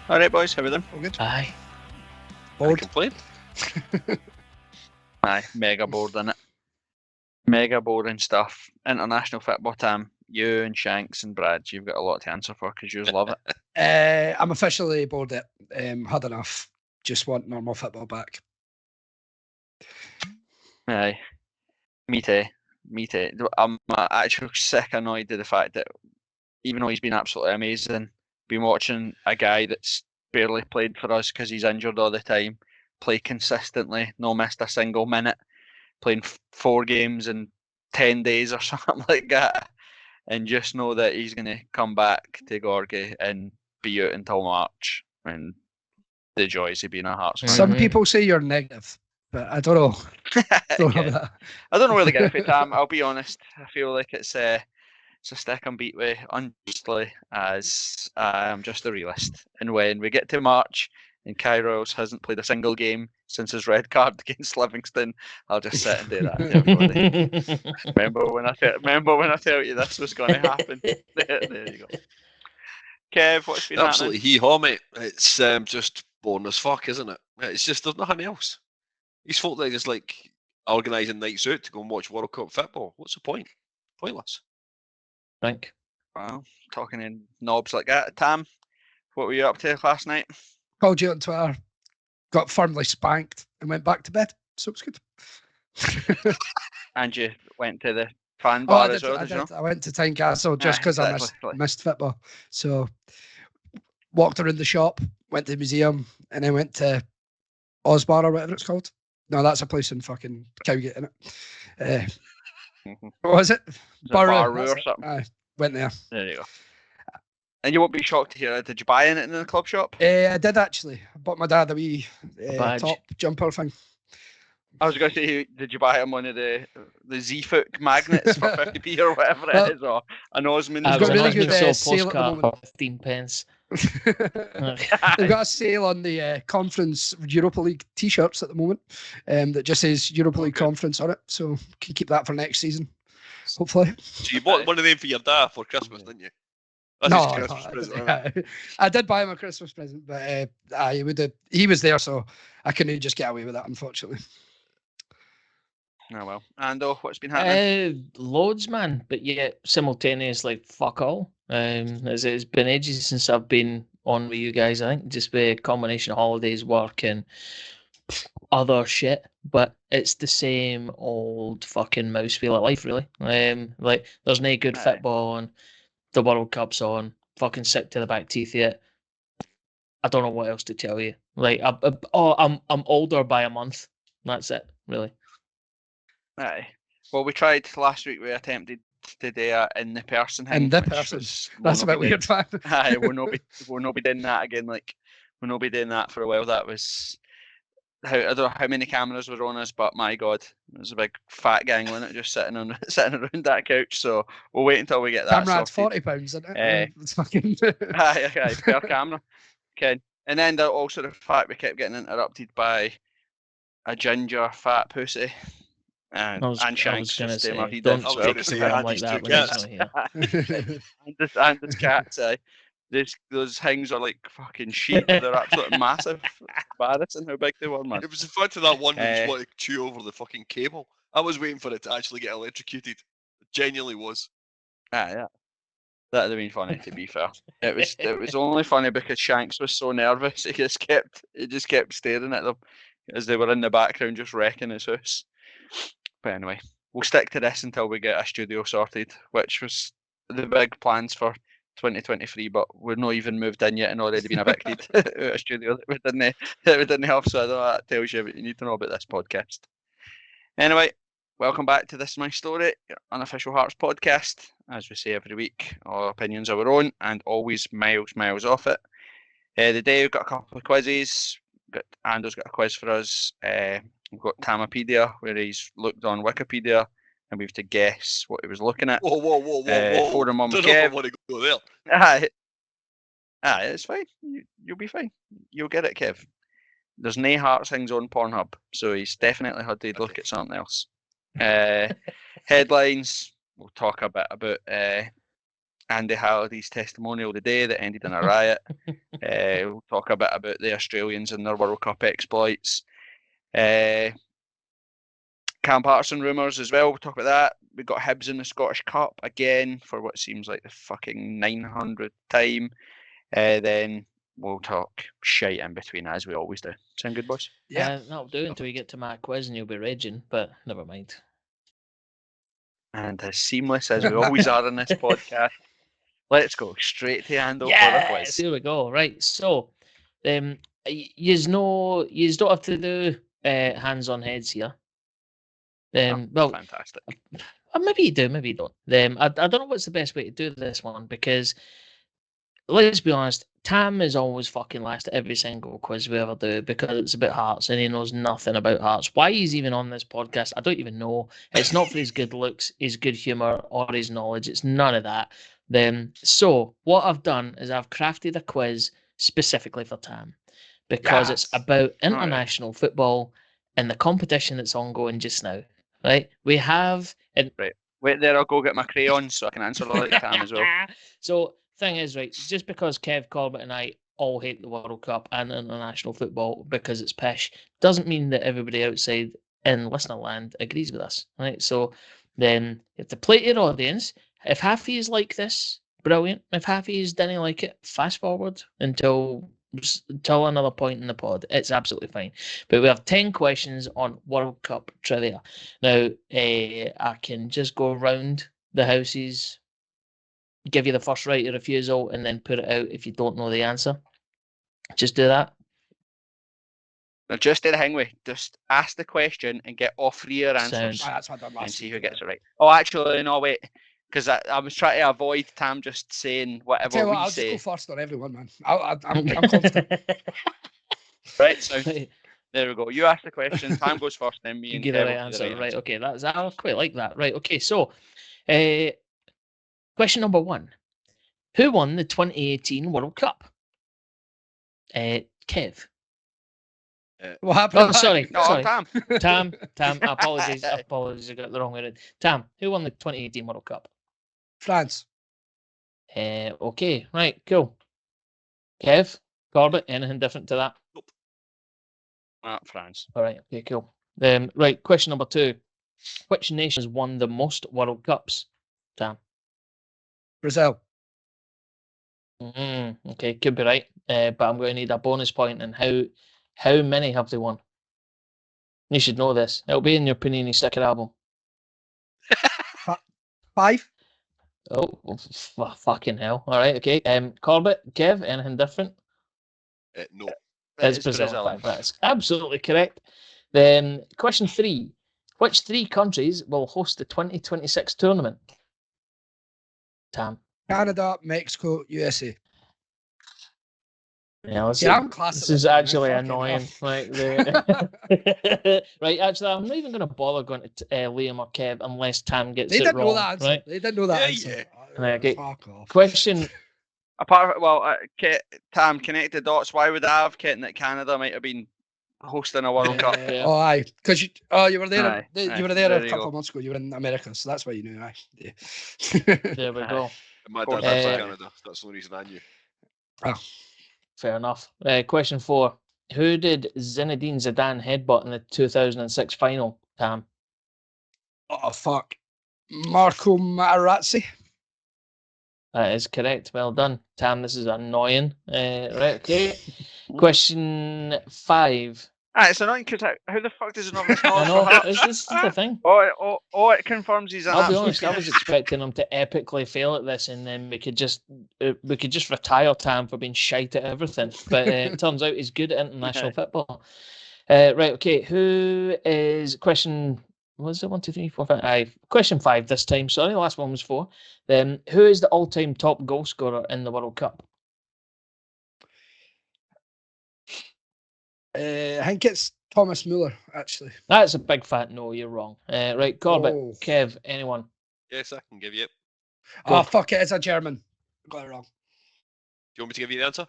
All right, boys, how are we doing? All good. Aye. Bored. Complain. Aye, mega bored in it. Mega boring stuff. International football time. You and Shanks and Brad, you've got a lot to answer for because you love it. I'm officially bored it. Had enough. Just want normal football back. Aye, me too. I'm actually sick annoyed at the fact that even though he's been absolutely amazing, been watching a guy that's barely played for us because he's injured all the time, play consistently, no missed a single minute, playing 4 games in 10 days or something like that, and just know that he's going to come back to Gorgie and be out until March, and the joys of being a Hearts fan. Some people say you're negative, but I don't know. Don't know that. I don't know where they get it from, Tam. I'll be honest. I feel like it's a stick I'm beat with unjustly, as I'm just a realist. And when we get to March and Kairos hasn't played a single game since his red card against Livingston, I'll just sit and do that to everybody. remember when I tell you this was going to happen? There you go. Kev, what's been Absolutely happening? hee-haw, mate. It's just boring as fuck, isn't it? It's just, there's nothing else. These folk that just like organising nights out to go and watch World Cup football. What's the point? Pointless. Think. Well, talking in knobs like that. Tam, what were you up to last night? Called you on Twitter, got firmly spanked, and went back to bed. So it's good. And you went to the fan bar as well, did you? I went to Tynecastle just because I exactly. missed football. So walked around the shop, went to the museum, and then went to Osbar or whatever it's called. No, that's a place in fucking Cowgate, isn't it? What was it? Barrow or something. I went there. There you go. And you won't be shocked to hear it. Did you buy anything in the club shop? I did actually. I bought my dad a wee badge. top jumper thing. I was going to say, did you buy him one of the Z-Fook magnets for 50p or whatever it is, or an Osmond? He's got really good sale sale at the postcard moment. for 15 pence. They've got a sale on the conference Europa League t-shirts at the moment that just says Europa League Conference on it, so can keep that for next season, hopefully. So you bought one of them for your dad for Christmas, didn't you? That's No, his Christmas present, right? I did buy him a Christmas present, but he was there, so I couldn't just get away with that, unfortunately. Oh well. Ando, what's been happening? Loads, man, but yet simultaneous, like fuck all. As it's been ages since I've been on with you guys. I think just a combination of holidays, work, and other shit. But it's the same old fucking mousefeel of life, really. Like there's no good football on. The World Cup's on. Fucking sick to the back teeth yet. I don't know what else to tell you. Like I'm older by a month. That's it, really. Aye. Well, we tried last week. We attempted to do a in the person thing. In the person. That's a bit weird. Aye, we'll not be doing that again. Like we'll not be doing that for a while. That was I don't know how many cameras were on us, but my God, it was a big fat gang on it, just sitting around that couch. So we'll wait until we get that. Camera had £40, isn't it? It's fucking. Aye, per camera. Okay, and then also the fact we kept getting interrupted by a ginger fat pussy. And Shanks just he don't did speak to him like that when he's not here. and this cats, those things are like fucking sheep. They're absolutely massive. Embarrassing how big they were, man. It was the fact of that one that just wanted to chew over the fucking cable. I was waiting for it to actually get electrocuted. It genuinely was. Yeah. That'd have been funny, to be fair. It was only funny because Shanks was so nervous. He just kept staring at them as they were in the background just wrecking his house. But anyway, we'll stick to this until we get a studio sorted, which was the big plans for 2023, but we're not even moved in yet and already been evicted out of a studio that we didn't have, so I don't know, that tells you what you need to know about this podcast. Anyway, welcome back to This Is My Story, your unofficial Hearts podcast. As we say every week, our opinions are our own and always miles off it. Today we've got a couple of quizzes. Ando's got a quiz for us. We've got Tamapedia, where he's looked on Wikipedia, and we have to guess what he was looking at. Whoa. Forum on Don't Kev. know if I want to go there. Aye, it's fine. You'll be fine. You'll get it, Kev. There's no Hearts things on Pornhub, so he's definitely had to look at something else. Headlines. We'll talk a bit about Andy Halliday's testimonial today that ended in a riot. We'll talk a bit about the Australians and their World Cup exploits. Cam Patterson rumours as well. We'll talk about that. We've got Hibs in the Scottish Cup again for what seems like the fucking 900th time. Then we'll talk shite in between, as we always do. Sound good, boys? Yeah. That'll do until we get to my quiz and you'll be raging, but never mind. And as seamless as we always are in this podcast, let's go straight to Ando for the Yes, quiz. here we go. Right, so you don't have to do hands on heads here. Well, Fantastic. maybe you do, maybe you don't. I don't know what's the best way to do this one because let's be honest, Tam is always fucking last at every single quiz we ever do because it's about Hearts and he knows nothing about Hearts. Why he's even on this podcast, I don't even know. It's not for his good looks, his good humour, or his knowledge. It's none of that. So what I've done is I've crafted a quiz specifically for Tam because it's about international football and the competition that's ongoing just now. Right? We have... Right. Wait there, I'll go get my crayons so I can answer like Tam as well. So... thing is, right, just because Kev, Corbett and I all hate the World Cup and international football because it's pish, doesn't mean that everybody outside in listener land agrees with us, right? So then you have to play to your audience. If half of yous like this, brilliant. If half of yous didn't like it, fast forward until another point in the pod. It's absolutely fine. But we have 10 questions on World Cup trivia. Now, I can just go around the houses, give you the first right of refusal, and then put it out if you don't know the answer. Just do that. Now, just do the thing with, just ask the question and get all three of your answers Sound. That's what I done and last see week, who gets it right. Oh, actually, no, wait. Because I was trying to avoid Tam just saying Tell whatever you what, we I'll say. just go first on everyone, man. I'm confident. Right, so there we go. You ask the question, Tam goes first, then me You and give the Kev right will do the answer. right Right, answer. okay. I quite like that. Right, okay. So, question number 1. Who won the 2018 World Cup? Kev. What happened? Oh, sorry. No, sorry. Tam. Tam. Apologies. I got the wrong word. Tam, who won the 2018 World Cup? France. Okay, right, cool. Kev, Corbett, anything different to that? France. All right, okay, cool. Right, question number 2. Which nation has won the most World Cups? Tam. Brazil. Okay, could be right. But I'm going to need a bonus point on how many have they won? You should know this. It'll be in your Panini Sticker album. 5. Oh, fucking hell. All right, okay. Corbett, Kev, anything different? No. It's Brazil. In fact, that's absolutely correct. Then question 3. Which 3 countries will host the 2026 tournament? Tam. Canada, Mexico, USA. Yeah, I'm class. this is actually annoying. Right, right. Actually, I'm not even going to bother going to Liam or Kev unless Tam gets They it didn't wrong. know that answer. Right? They didn't know that Yeah, answer. yeah. Right, okay. Fuck off. Question. Apart from, well, Tam, connect the dots. Why would I have getting that Canada might have been hosting a World Cup? Yeah. Oh, aye. Because you were there. Aye, You were there there a you couple go. of months ago. You were in America, so that's why you knew. Aye. Yeah. There we Aye. go. My course, dad lives in uh, Canada. That's the only reason I knew. Fair enough. Question 4. Who did Zinedine Zidane headbutt in the 2006 final? Tam. Oh fuck. Marco Materazzi. That is correct. Well done, Tam. This is annoying. Right. Okay. Question 5. It's annoying because how the fuck does it not have I knowledge know. for Hearts? This is the thing. Oh, it confirms he's an I'll be absolute honest. I was expecting him to epically fail at this, and then we could just retire Tam for being shite at everything. But it turns out he's good at international football. Right. Okay. Who is question? Was it 1, 2, 3, 4, 5? Aye. Question 5 this time. Sorry, the last one was 4. Who is the all-time top goal scorer in the World Cup? I think it's Thomas Muller, actually. That's a big fat no. You're wrong. Right, Corbett, Oh. Kev, anyone? Yes, I can give you it. Go. Oh, fuck it. It's a German. Got it wrong. Do you want me to give you the answer?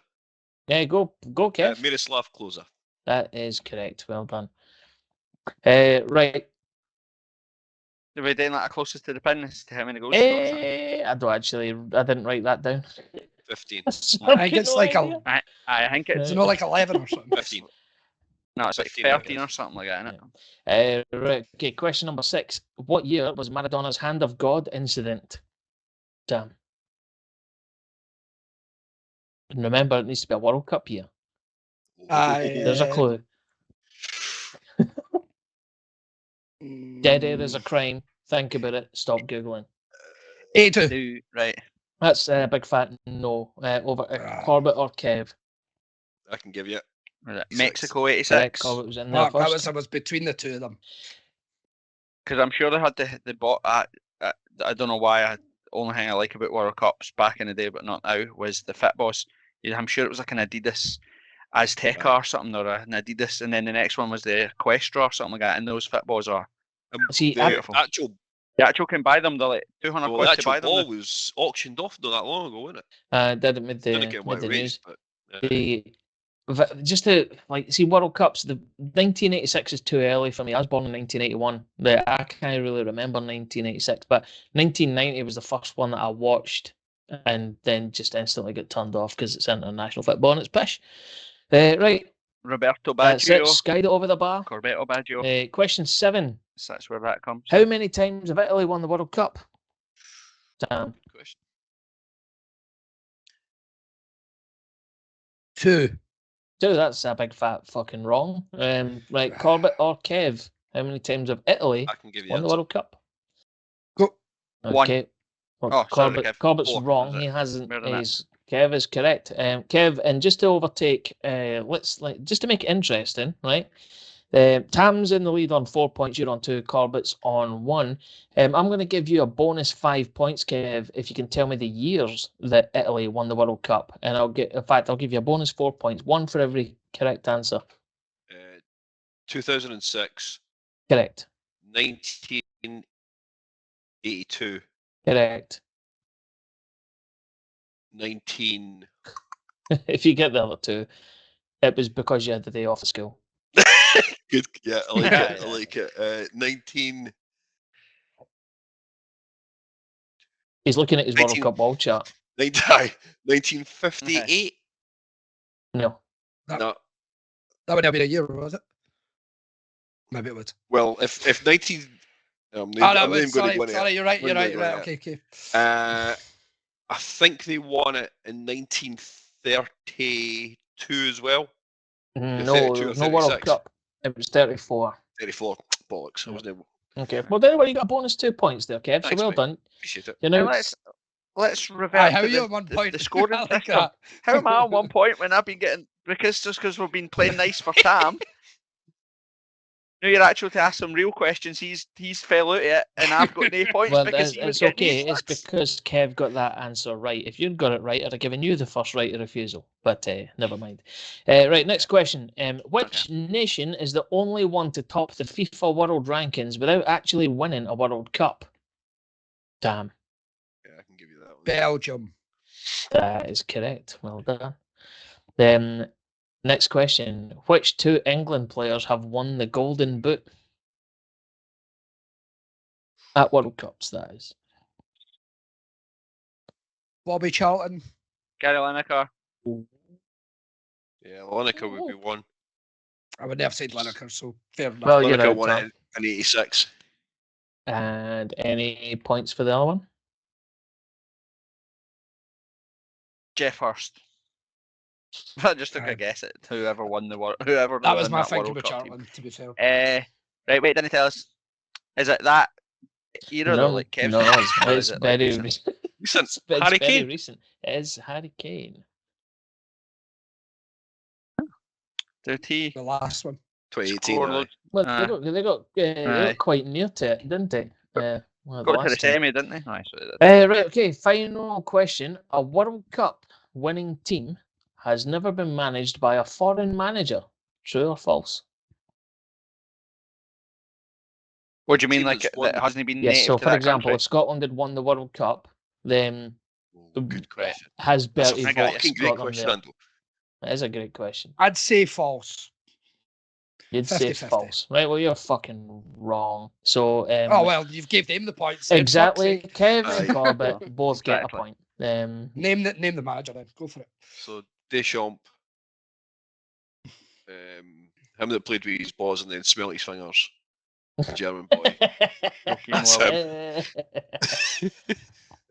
Yeah, go, Kev. Miroslav Klose. That is correct. Well done. Right. Did we do that closest to the pin as to how many goals? he got or something? I don't actually. I didn't write that down. 15. So I I've think got it's no like idea. I think it's It's not like 11 or something. 15. no, it's like 15, I 13 guess. or something like that, isn't it? Right. Okay. Question number 6. What year was Maradona's Hand of God incident? Damn. And remember, it needs to be a World Cup year. There's a clue. Dead air is a crime. Think about it. Stop googling. 82. Right. That's a big fat no. Over Corbett or Kev. I can give you. Was it 86. Mexico Correct. 86? Corbett was in there Mark, first. that was between the two of them. Because I'm sure they had the bot. I don't know why. Only thing I like about World Cups back in the day, but not now, was the Fit Boss. I'm sure it was like an Adidas Azteca or something, or an Adidas, and then the next one was the Equestra or something like that. And those Fit Balls are See, the beautiful. actual, you actually can buy them. They're like 200 well, the quid to actual buy them. ball was auctioned off not that long ago, wasn't it? did it with I the, don't get why with it the news. raised, but Just to see World Cups, the 1986 is too early for me. I was born in 1981. I can't really remember 1986, but 1990 was the first one that I watched, and then just instantly got turned off because it's international football and it's pish. Right, Roberto that's it. Baggio, Skied it over the bar. Corbett Baggio. Question 7. So that's where that comes. How many times have Italy won the World Cup? Damn. good question. 2. Dude, that's a big fat fucking wrong. Right, Corbett or Kev? How many times have Italy I can give you won the answer. World Cup? Go. One. Okay. Well, Oh, sorry, Corbett, Kev. Corbett's 4, wrong. is it? He hasn't. More than that. Kev is correct. Kev, and just to overtake, just to make it interesting, right? Tam's in the lead on 4 points. You're on 2. Corbett's on 1. I'm going to give you a bonus 5 points, Kev, if you can tell me the years that Italy won the World Cup, and I'll give you a bonus 4 points, 1 for every correct answer. 2006, Correct. 1982, Correct. 19. If you get the other 2, it was because you had the day off of school. Good, yeah, I like it. I like it. 19. He's looking at his 19 World Cup wall chart. 1958. No. No. That would have been a year, was it? Maybe it would. Well, if 19. I'm Oh, not no, even going to go into sorry, it. you're right, I'm not even gonna okay. I think they won it in 1932 as well. No, 32 or no World 36. Cup. It was 34. 34. Bollocks. I wasn't able. Okay. Well, anyway, you got a bonus 2 points there, Kev. So Thanks, well mate. done. Appreciate it. You know, Let's revert Aye, how to are you the, on 1 the- point? the scoring I like system. that. How am I on 1 point when I've been getting because we've been playing nice for Tam? No, you're actually to ask some real questions. He's fell out of it, and I've got no points well, because he was it's getting okay. these It's stats. because Kev got that answer right. If you'd got it right, I'd have given you the first right of refusal. But never mind. Right, next question. Which nation is the only one to top the FIFA World Rankings without actually winning a World Cup? Damn. Yeah, I can give you that one. Belgium. That is correct. Well done. Then, next question. Which 2 England players have won the Golden Boot? At World Cups, that is. Bobby Charlton. Gary Lineker. Yeah, Lineker would be one. I would never said Lineker, so fair enough. Well, you're Lineker out, won Tom. it in 86. And any points for the other one? Jeff Hurst. I just took Aye. a guess at whoever won the world. Whoever that was won my that thinking World with Cup team. Charlton, to be fair. Right, wait, didn't tell us. Is it that era though, like Kev's no, or it's is it, very like, recent. Listen, It's Harry very Kane. recent. It is Harry Kane. Did he The last one. 2018. score aye. loads? Well, Aye. they Aye. got quite near to it, didn't they? One of the Got to the last ones. semi, didn't they? Aye, so they did. Right, okay, final question. A World Cup winning team has never been managed by a foreign manager. True or false? What do you mean, Team like that's that won- hasn't been Yes, native so to for that example, country? if Scotland had won the World Cup, then Oh, good question. has That's a Bertie fucking Voss fucking great got them question, there? Ando. That is a great question. I'd say false. You'd say 50-50. false. Right, well, you're fucking wrong. So, Oh, well, you've gave them the points. exactly. Kev Aye. and Corbett both get a Exactly. point. Name the manager then. Go for it. So Deschamps, him that played with his balls and then smelt his fingers, the German boy. That's him.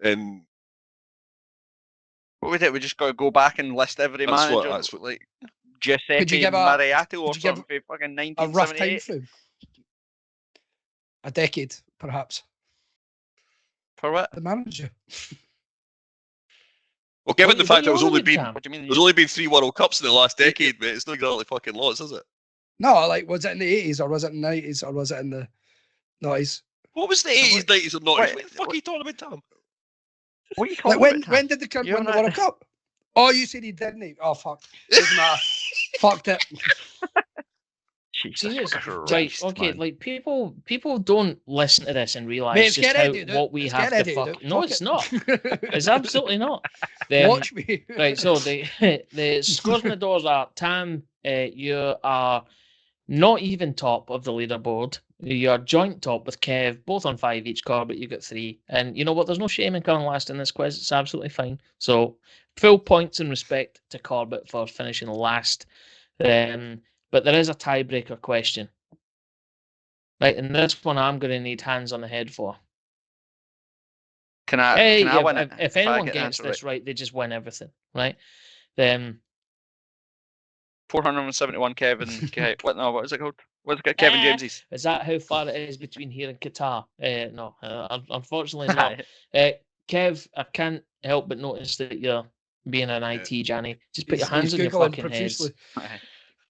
And What would it? We just got to go back and list every That's what- manager, that's what- like Giuseppe Could you give Mariato or could you give something for fucking A rough time 1978. frame. A decade, perhaps. For what? The manager. well, given What- the what fact you there's on only about, been Tam? What do you mean? there's only been 3 World Cups in the last decade, mate. It's not exactly fucking lots, is it? No, like, was it in the 80s or was it in the 90s or was it in the 90s? What was the 80s, 90s, or 90s? Wait, What the fuck are you talking about, Tom? What are you talking Like, when about? Tam? when did the country You're win the not- World Cup? Oh, you said he didn't. Oh, fuck. Doesn't matter. Fucked it. Jesus Jesus, Christ, right? Okay, man. like people don't listen to this and Mate, realize it's just get how ready, dude. what we It's have get to ready, fuck. dude. No, Fuck it's it. not. It's absolutely not. Then- Watch me. Right, so the scores and the doors are Tam, you are not even top of the leaderboard. You're joint top with Kev, both on 5 each. Corbett, you got 3. And you know what? There's no shame in coming last in this quiz. It's absolutely fine. So full points and respect to Corbett for finishing last. But there is a tiebreaker question. Right, and this one I'm going to need hands on the head for. Can I? Hey, Can I win it? if I anyone get the gets answer this right, they just win everything, right? Then 471 Kevin. What? No, what is it called? What's it called? Kevin James's. is that how far it is between here and Qatar? No, unfortunately not. Kev, I can't help but notice that you're being an IT Johnny. Just put your hands on your Googling fucking heads. profusely.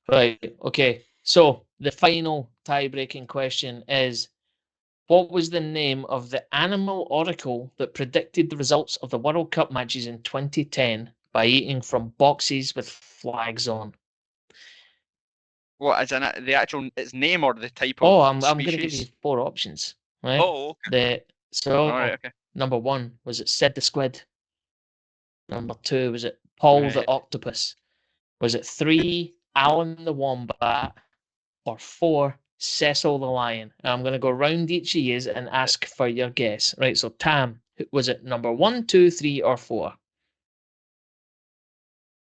Right, okay. So the final tie-breaking question is, what was the name of the animal oracle that predicted the results of the World Cup matches in 2010 by eating from boxes with flags on? What? As in the actual its name or the type of? Oh, I'm going to give you species? 4 options, right? Oh, okay. So All right. Okay. number 1 was it Sid the Squid. Number 2 was it Paul the Right. Octopus. Was it 3 Alan the Wombat, or 4 Cecil the Lion? And I'm going to go round each of you and ask for your guess. Right, so Tam, was it number 1, 2, 3, or 4? I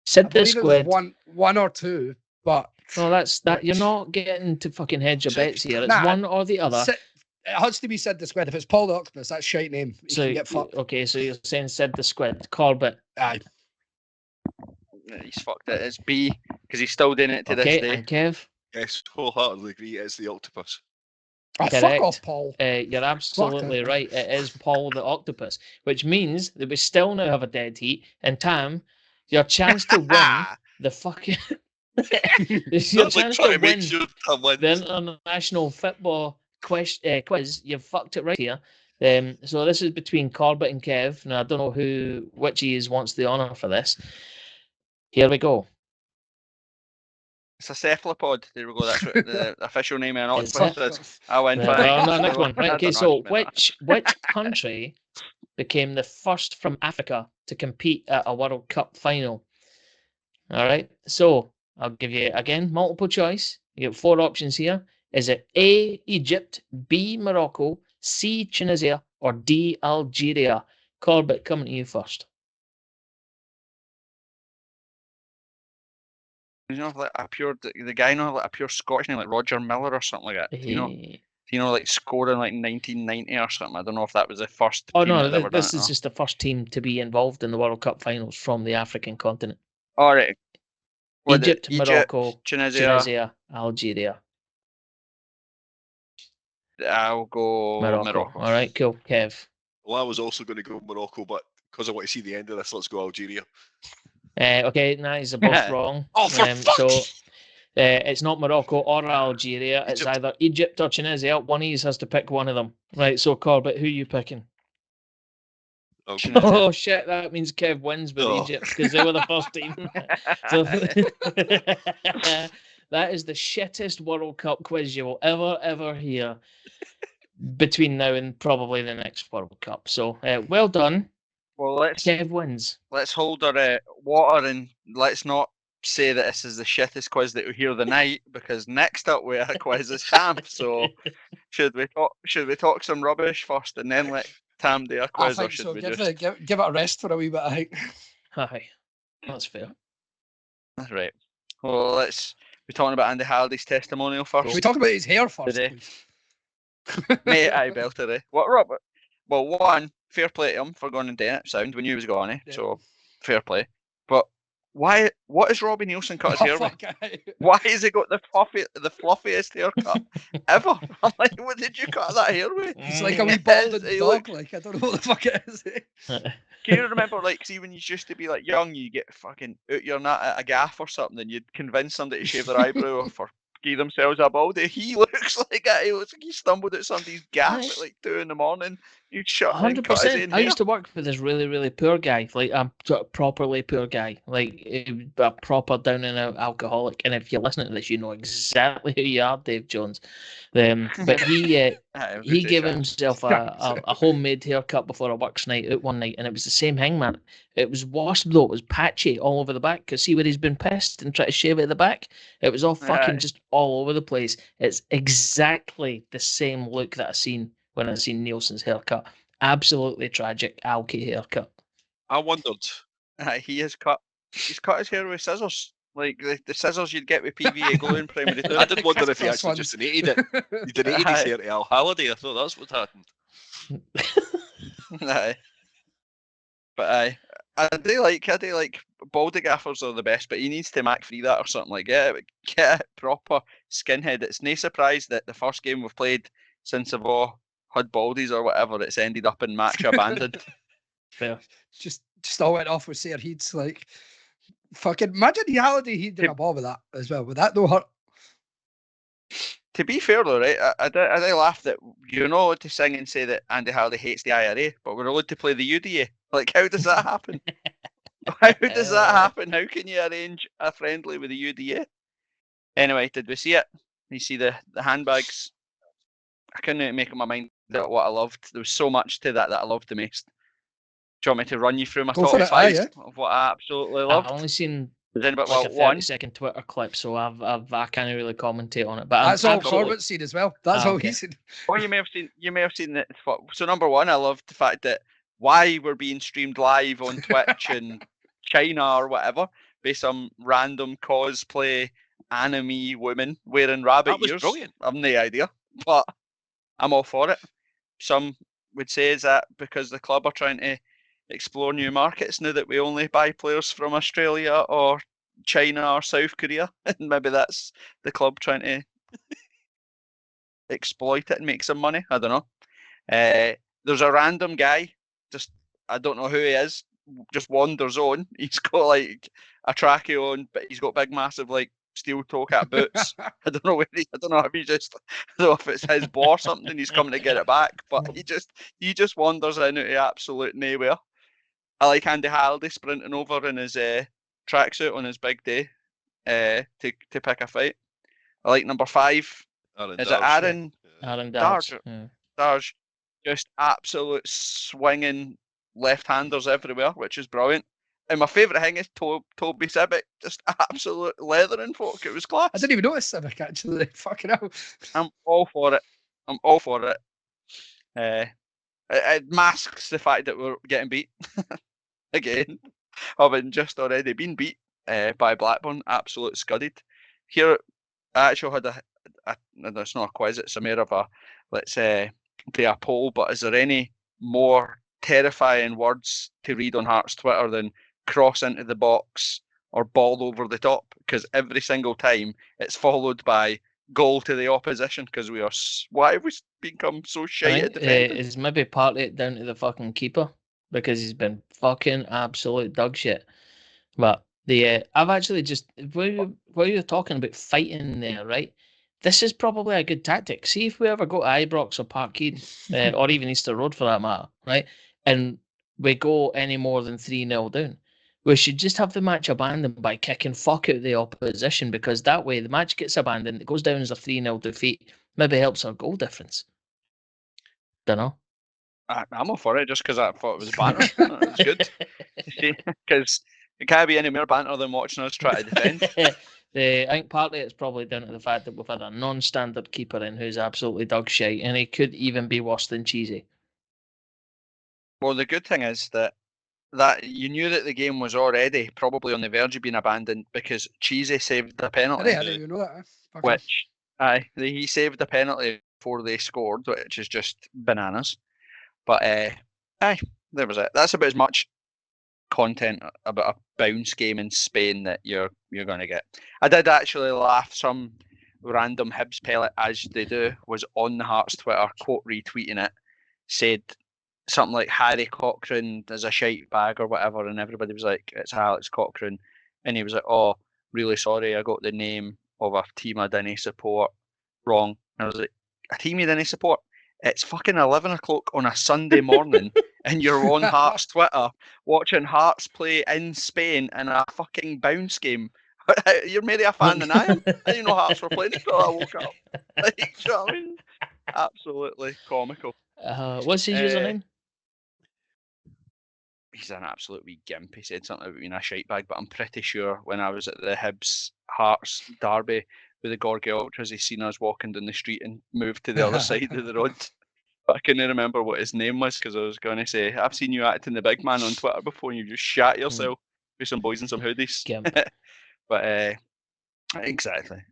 Sid the believe it was Squid. one or 2, but No, that's that. You're not getting to fucking hedge your bets here. It's Nah, one or the other. It has to be Sid the Squid. If it's Paul the Octopus, that's a shite name. You So can get fucked. okay, so you're saying Sid the Squid. Corbett. Aye. He's fucked it. It's B because he's still doing it to this Okay, day. and Kev. Yes, wholeheartedly agree. It's the octopus. Oh, Correct. fuck off, Paul. You're absolutely right. It is Paul the Octopus, which means that we still now have a dead heat. And Tam, your chance to win the fucking your That's like chance trying to to make win sure Tom wins. the international football quiz. You've fucked it right here. So this is between Corbett and Kev. Now I don't know which he wants the honour for this. Here we go. It's a cephalopod. There we go. That's what the official name of an Is octopus it? is. I win. No, fine. no, next one. Right, I okay, don't so know, it's which country became the first from Africa to compete at a World Cup final? All right, so I'll give you again multiple choice. You get 4 options here. Is it A, Egypt, B, Morocco, C, Tunisia, or D, Algeria? Corbett, coming to you first. You know, like a pure the guy, like a pure Scottish name, like Roger Miller or something like that. Like scoring like 1990 or something. I don't know if that was the first. Oh team no, that ever this done is it, just the first team to be involved in the World Cup finals from the African continent. All right. Egypt, Morocco, Tunisia. Algeria. I'll go Morocco. All right, cool. Kev. Well, I was also going to go Morocco, but because I want to see the end of this, let's go Algeria. Okay, nice. They're both wrong. Oh, for fuck! So it's not Morocco or Algeria. It's Egypt. either Egypt or Tunisia. One of you has to pick one of them. Right, so Corbett, who are you picking? Oh, Tunisia. Oh, shit, that means Kev wins with Oh. Egypt because they were the first team. So, that is the shittest World Cup quiz you will ever hear between now and probably the next World Cup. So, well done. Well, Kev wins. let's hold our water and let's not say that this is the shittest quiz that we hear the night, because next up we have a quiz is Tam. So should we talk some rubbish first and then let Tam do a I quiz, or think should so. we Give just? it a rest for a wee bit. I think. Aye, that's fair. That's right. Well, let's be talking about Andy Halliday's testimonial first. Can we talk about his hair first, Today. please? Mate, I belted it. What, Robert? Well, one, fair play to him for going and doing it. Sound, we knew he was going to, Yeah. so fair play. But why? What has Robbie Nielsen cut his hair with? Fuck, aye. Why has he got the fluffiest haircut ever? I'm like, what did you cut that hair with? He's like a wee It balding is, he dog. looks- Like I don't know what the fuck it is. Can you remember, like, see when you used to be like young, you get fucking out your nut at a gaff or something, and you'd convince somebody to shave their eyebrow off or give themselves a baldy. He looks like that. He looks like he stumbled at somebody's gaff at like 2 a.m. You'd shut and cut his 100%. own I hair. used to work with this really, really poor guy, like a sort of properly poor guy, like a proper down and out alcoholic. And if you're listening to this, you know exactly who you are, Dave Jones. But he gave himself a homemade haircut before a works night out one night, and it was the same thing, man. It was wasp though, it was patchy all over the back. Cause see where he's been pissed and tried to shave it at the back? It was all fucking just all over the place. It's exactly the same look that I seen when I seen Nielsen's haircut. Absolutely tragic, alky haircut. I wondered. He's cut his hair with scissors. Like the scissors you'd get with PVA glue in primary two. I did wonder if he That's actually one. just donated it. He donated his hair to Al Halliday. I thought that's what happened. Aye. But I do like baldy gaffers are the best, but he needs to Mac free that or something like that. Get a proper skinhead. It's no surprise that the first game we've played since I've all had baldies or whatever, it's ended up in match abandoned. Fair. Just all went off with Sir Heats. Like fucking imagine Halliday he did a ball with that as well. Would that no hurt? To be fair though, right, I do laugh that you're not allowed to sing and say that Andy Halliday hates the IRA, but we're allowed to play the UDA. Like, how does that happen? How does that happen? How can you arrange a friendly with the UDA? Anyway, did we see it? You see the handbags? I couldn't make up my mind about what I loved. There was so much to that I loved the most. Do you want me to run you through my Go for top it, aye, five of what I absolutely loved? I've only seen Then about like a one. 30-second Twitter clip, so I can't really commentate on it. But That's all absolutely- Corbett seen as well. That's all he's seen. Oh, you may have seen that. So number one, I loved the fact that why we're being streamed live on Twitch in China or whatever by some random cosplay anime women wearing rabbit That was ears. brilliant. I've no idea, but I'm all for it. Some would say is that because the club are trying to explore new markets now that we only buy players from Australia or China or South Korea, and maybe that's the club trying to exploit it and make some money. I don't know. There's a random guy, just I don't know who he is, just wanders on. He's got like a trackie on, but he's got big, massive like steel toe cap boots. I don't know if I don't know if it's his ball or something. He's coming to get it back, but he just wanders in out of absolute nowhere. I like Andy Halliday sprinting over in his tracksuit on his big day to pick a fight. I like number 5. Is it Aaron Aaron Darge? Darge. Yeah. Darge, just absolute swinging left-handers everywhere, which is brilliant. And my favourite thing is Toby Sibbick, just absolute leathering folk. It was class. I didn't even notice Civic actually. Fucking hell. I'm all for it. It masks the fact that we're getting beat again, having just already been beat by Blackburn, absolute scudded. Here, I actually had it's not a quiz, it's a more of a, let's do a poll, but is there any more terrifying words to read on Hearts Twitter than cross into the box or ball over the top? Because every single time it's followed by goal to the opposition, because why have we become so shite at defending? It's maybe partly down to the fucking keeper, because he's been fucking absolute dog shit. But I've actually just while you're talking about fighting there, right? This is probably a good tactic. See if we ever go to Ibrox or Parkhead, or even Easter Road for that matter, right? And we go any more than 3-0 down. We should just have the match abandoned by kicking fuck out the opposition, because that way the match gets abandoned. It goes down as a 3-0 defeat. Maybe helps our goal difference. Don't know. I'm all for it just because I thought it was banner. It was good. Because It can't be any more banter than watching us try to defend. I think partly it's probably down to the fact that we've had a non-standard keeper in who's absolutely dog shite, and he could even be worse than Cheesy. Well, the good thing is that you knew that the game was already probably on the verge of being abandoned because Cheesy saved the penalty. I didn't even know that. Which, he saved the penalty before they scored, which is just bananas. But, there was it. That's about as much content about a bounce game in Spain that you're going to get. I did actually laugh. Some random Hibs pellet, as they do, was on the Hearts Twitter, quote retweeting it, said something like Harry Cochrane is a shite bag or whatever, and everybody was like, it's Alex Cochrane, and he was like, oh, really sorry, I got the name of a team I didn't support wrong. And I was like, a team you didn't support? It's fucking 11 o'clock on a Sunday morning and you're on Hearts Twitter watching Hearts play in Spain in a fucking bounce game. You're maybe a fan than I am. I didn't know Hearts were playing until I woke up. Like, you know what I mean? Absolutely comical. What's his username? He's an absolute wee gimp. He said something about being a shite bag, but I'm pretty sure when I was at the Hibs Hearts derby with the Gorgie Ultras, he seen us walking down the street and moved to the other side of the road. But I couldn't remember what his name was because I was going to say, I've seen you acting the big man on Twitter before and you just shat yourself with some boys in some hoodies. But exactly.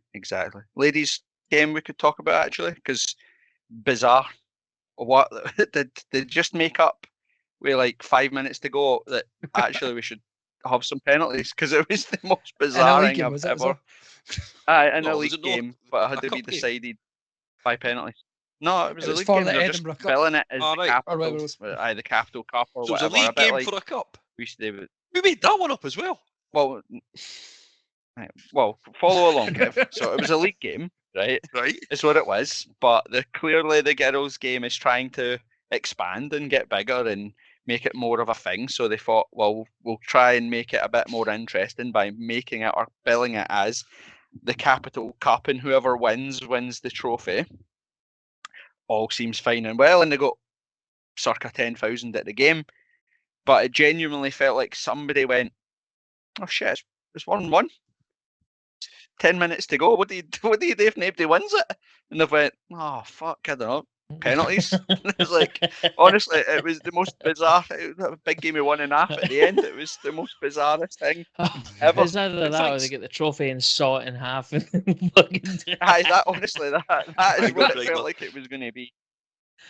Ladies' game we could talk about actually, because bizarre. What did they just make up with like 5 minutes to go that actually we should have some penalties because it was the most bizarre thing I've ever. In a league game, but it had to be decided by penalties. No, it was a league game. They're just billing it as the Capital Cup or so whatever. So it was a league game like, for a cup? We made that one up as well. Well, follow along, Kev. So it was a league game, right? Right. It's what it was. But clearly the girls' game is trying to expand and get bigger and make it more of a thing. So they thought, well, we'll try and make it a bit more interesting by making it or billing it as the Capital Cup, and whoever wins the trophy. All seems fine and well, and they got circa 10,000 at the game. But it genuinely felt like somebody went, oh shit, it's 1-1. 10 minutes to go. What do you do if nobody wins it? And they went, oh fuck, I don't know. Penalties. It's like, honestly, it was the most bizarre. It was a big game of 1.5 at the end. It was the most bizarrest thing ever. It's either that or they get the trophy and saw it in half. And honestly, that is what it felt like it was going to be.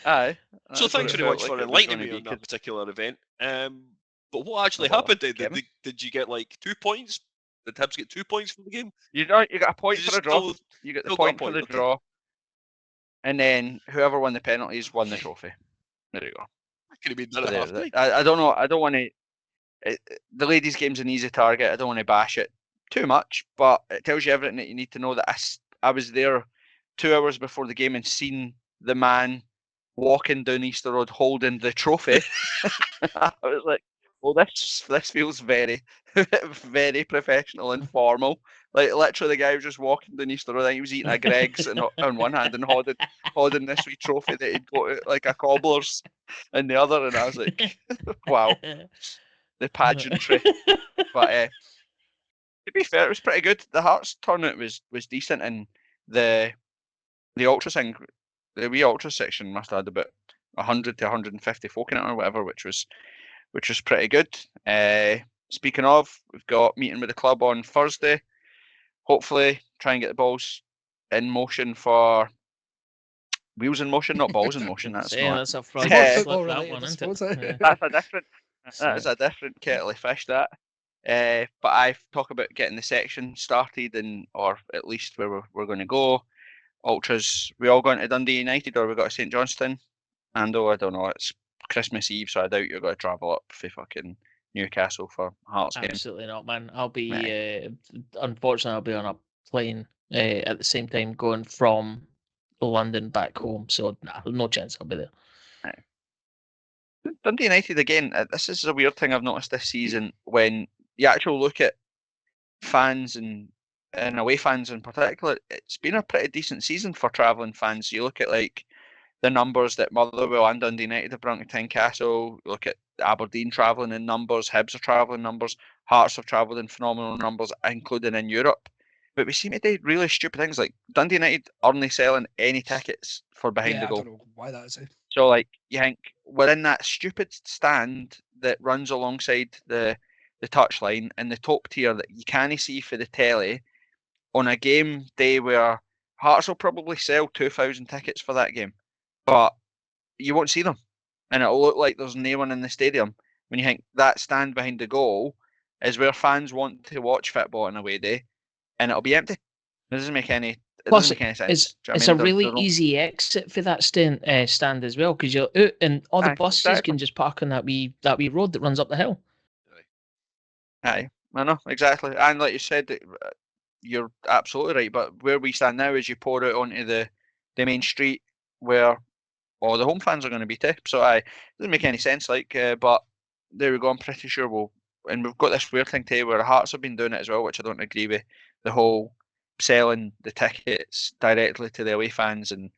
So thanks very much for enlightening me on that particular event. But what actually happened? Did you get like 2 points? Did Hibs get 2 points for the game? You got a point for the draw. You get the point for the draw. And then whoever won the penalties won the trophy. There you go. That could have been done at half time. I don't know. I don't want to. The ladies' game's an easy target. I don't want to bash it too much, but it tells you everything that you need to know. That I was there 2 hours before the game and seen the man walking down Easter Road holding the trophy. I was like, well, this feels very, very professional and formal. Like, literally, the guy was just walking down Easter Road. I think he was eating a Greg's on one hand and holding this wee trophy that he'd got at, like a cobbler's in the other. And I was like, wow, the pageantry. But to be fair, it was pretty good. The Hearts tournament was decent, and the ultra thing, the wee ultra section must have had about 100 to 150 folk in it or whatever, which was pretty good. Speaking of, we've got a meeting with the club on Thursday. Hopefully, try and get the balls in motion for wheels in motion, not balls in motion. That's that's a front That's a different kettle of fish. That. But I've talked about getting the section started, or at least where we're going to go. Ultras, we all going to Dundee United, or we got to St Johnstone? Ando, I don't know. It's Christmas Eve, so I doubt you're going to travel up for fucking Newcastle for Hearts game. Absolutely not, man. I'll be unfortunately I'll be on a plane at the same time going from London back home, so no chance I'll be there. Dundee United again. This is a weird thing I've noticed this season when you actually look at fans and away fans in particular. It's been a pretty decent season for travelling fans. You look at like the numbers that Motherwell and Dundee United have brought to Tynecastle. You look at Aberdeen travelling in numbers, Hibs are travelling numbers, Hearts have travelled in phenomenal numbers, including in Europe. But we seem to do really stupid things like Dundee United aren't selling any tickets for behind the I goal. don't know why that is. So like you think we're in that stupid stand that runs alongside the touchline in the top tier that you can't see for the telly on a game day where Hearts will probably sell 2,000 tickets for that game, but you won't see them, and it'll look like there's no one in the stadium. When you think that stand behind the goal is where fans want to watch football on a away day, and it'll be empty. It doesn't make any. It Plus, doesn't make any sense. it's a really easy exit for that stand as well, because you're out and all the buses exactly. can just park on that wee road that runs up the hill. Aye, I know exactly, and like you said, you're absolutely right. But where we stand now is you pour it onto the main street where all the home fans are going to be too. So it doesn't make any sense. Like, but there we go. I'm pretty sure and we've got this weird thing too where Hearts have been doing it as well, which I don't agree with. The whole selling the tickets directly to the away fans and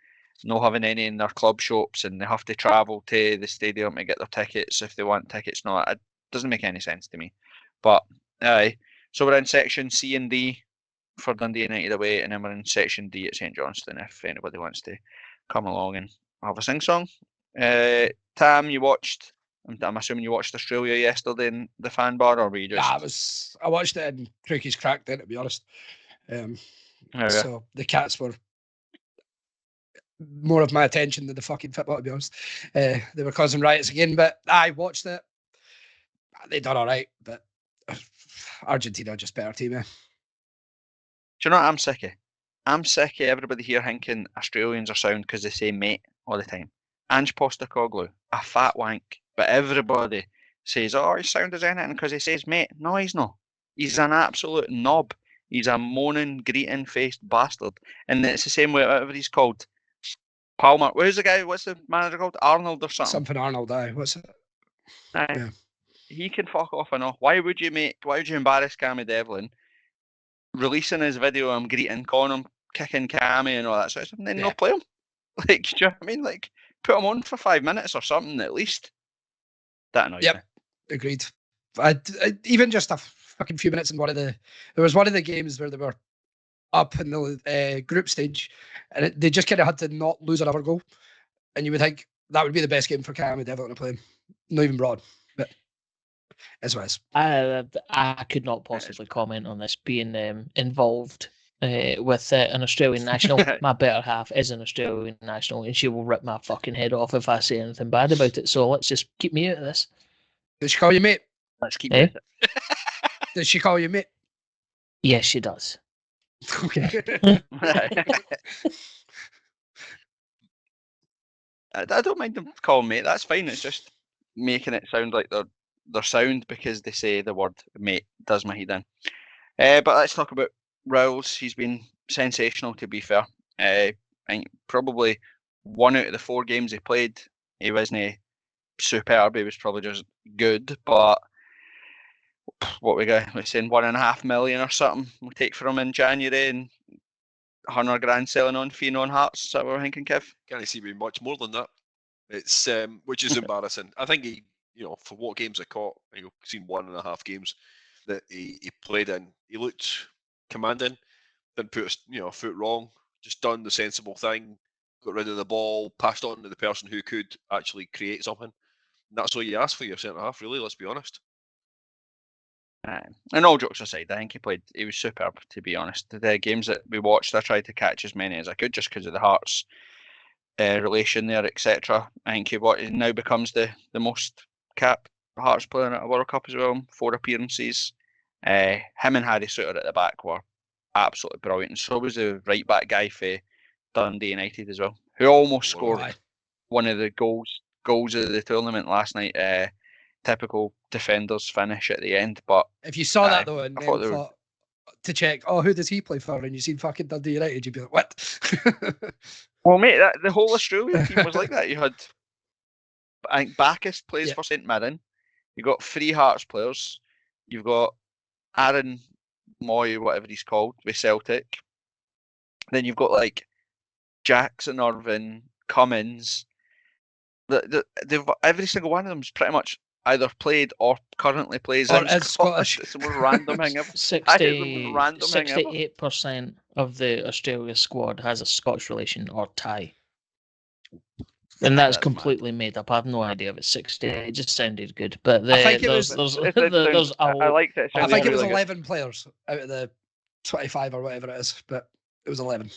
not having any in their club shops, and they have to travel to the stadium to get their tickets if they want tickets. No, it doesn't make any sense to me. But aye, so we're in section C and D for Dundee United away, and then we're in section D at St Johnstone if anybody wants to come along and have a sing song. Tam, you watched? I'm assuming you watched Australia yesterday in the fan bar, or were you just? I watched it in Crookie's crack then, to be honest. So the Cats were more of my attention than the fucking football, to be honest. They were causing riots again, but I watched it. They done all right, but Argentina are just better team. Do you know what I'm sick of? I'm sick of everybody here thinking Australians are sound because they say mate all the time. Ange Postecoglou, a fat wank, but everybody says, oh, he's sound as anything because he says mate. No, he's not. He's an absolute knob. He's a moaning, greeting-faced bastard. And it's the same way whatever he's called. Palmer. Who's the guy? What's the manager called? Arnold or something? Something Arnold, aye. What's it? Yeah. He can fuck off and off. Why would you embarrass Cammy Devlin releasing his video of him greeting, calling him kicking Cammy and all that sort of stuff, and then not play him? Like, do you know what I mean? Like, put him on for 5 minutes or something at least. That annoys me. Agreed. I even just a fucking few minutes in there was one of the games where they were up in the group stage, and they just kind of had to not lose another goal, and you would think that would be the best game for Cammy Devlin to play. Not even broad, but as well as I could not possibly comment on this being involved with an Australian national. My better half is an Australian national, and she will rip my fucking head off if I say anything bad about it. So let's just keep me out of this. Does she call you mate? Let's keep it. Does she call you mate? Yes, she does. Okay. I don't mind them calling mate. That's fine. It's just making it sound like they're sound because they say the word mate. Does my head in. But let's talk about Rowles. He's been sensational, to be fair. I think probably 1 out of the 4 games he played, he wasn't superb. He was probably just good. But what we got? We're saying 1.5 million or something we take for him in January, and 100 grand selling on fee on Hearts. Is that what we're thinking, Kev? Can't see me much more than that. It's which is embarrassing. I think he, for what games I caught, I've seen 1.5 games that he played in. He looked commanding. Didn't put a foot wrong. Just done the sensible thing. Got rid of the ball. Passed on to the person who could actually create something. And that's all you ask for your centre half, really. Let's be honest. And all jokes aside, I think he was superb, to be honest. The games that we watched, I tried to catch as many as I could just because of the Hearts relation there, etc. I think he now becomes the most cap Hearts player at a World Cup as well, 4 appearances. Him and Harry Suter at the back were absolutely brilliant. And so was the right back guy for Dundee United as well, who almost scored one of the goals of the tournament last night. Typical defenders finish at the end, but if you saw that though and then thought to check, who does he play for, and you seen fucking Dundee United, you'd be like, what? Well, mate, the whole Australian team was like that. You had, I think, Bacchus plays for St Mirren. You got 3 Hearts players. You've got Aaron Moy, whatever he's called, with Celtic. Then you've got like Jackson Irvine, Cummins. Every single one of them is pretty much either played or currently plays Or in is Scottish. It's the most random thing ever. It's the most random thing ever. 68% of the Australia squad has a Scottish relation or tie. And that's That's completely made up. I have no idea if it's 60. It just sounded good. But I think it there's was- there's I liked it. I think it was really 11 players out of the 25 or whatever it is, but it was 11.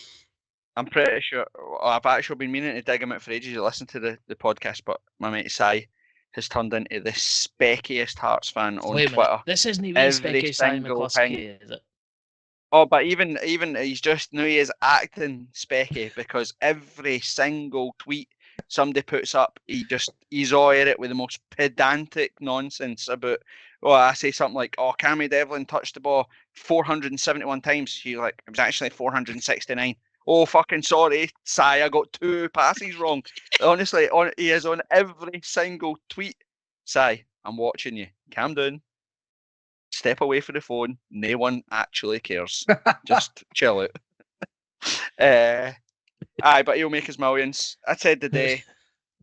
I'm pretty sure. I've actually been meaning to dig him out for ages to listen to the podcast, but my mate Si has turned into the speckiest Hearts fan on Wait a minute. Twitter. This isn't even Every Specky Simon single thing. McCluskey, is it? Oh, but even he's just now he is acting specky because every single tweet somebody puts up, he's all at it with the most pedantic nonsense about. Oh, I say something like, "Oh, Cammy Devlin touched the ball 471 times." He's like, "It was actually 469." Oh, fucking sorry, Si, I got 2 passes wrong. Honestly, he is on every single tweet. Si, I'm watching you. Calm down. Step away from the phone. No one actually cares. Just chill out. Aye, but he'll make his millions. I said today,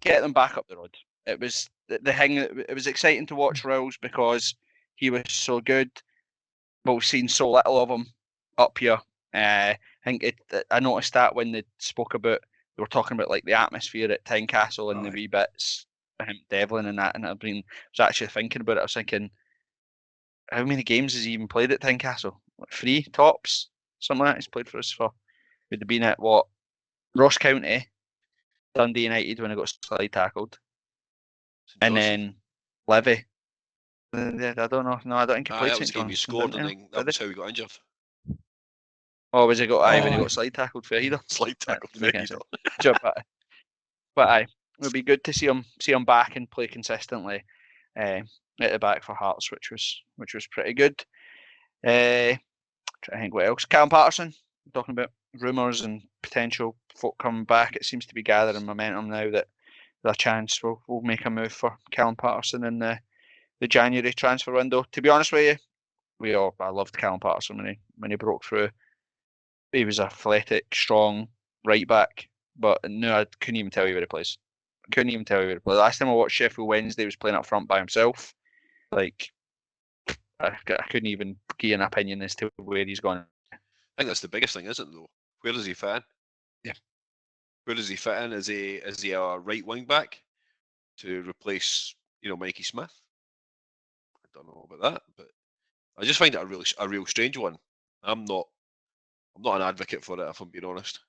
get them back up the road. It was the thing. It was exciting to watch Rowles because he was so good, but we've seen so little of him up here. I think I noticed that when they spoke about, they were talking about like the atmosphere at Tynecastle and the wee bits, Devlin and that, and I was actually thinking about it. I was thinking, how many games has he even played at Tynecastle? Like 3 tops, something like that. He's played for us for. Would have been at what? Ross County, Dundee United when he got slide tackled, and then Levy. I don't know. No, I don't think he played that was St the game he John's. scored, and then that was how he got injured. Oh, was he got? Aye, when he Oh, got slide tackled for either. Slide tackled for either. But aye, it would be good to see him back and play consistently at the back for Hearts, which was pretty good. Trying to think what else. Callum Patterson, talking about rumours and potential folk coming back. It seems to be gathering momentum now that there's a chance we'll make a move for Callum Patterson in the January transfer window. To be honest with you, I loved Callum Patterson when he broke through. He was athletic, strong, right back, but no, I couldn't even tell you where he plays. Last time I watched Sheffield Wednesday, he was playing up front by himself. Like, I couldn't even give an opinion as to where he's gone. I think that's the biggest thing, isn't it, though? Where does he fit in? Yeah. Where does he fit in? Is he a right wing back to replace, Mikey Smith? I don't know about that, but I just find it a real strange one. I'm not an advocate for it, if I'm being honest.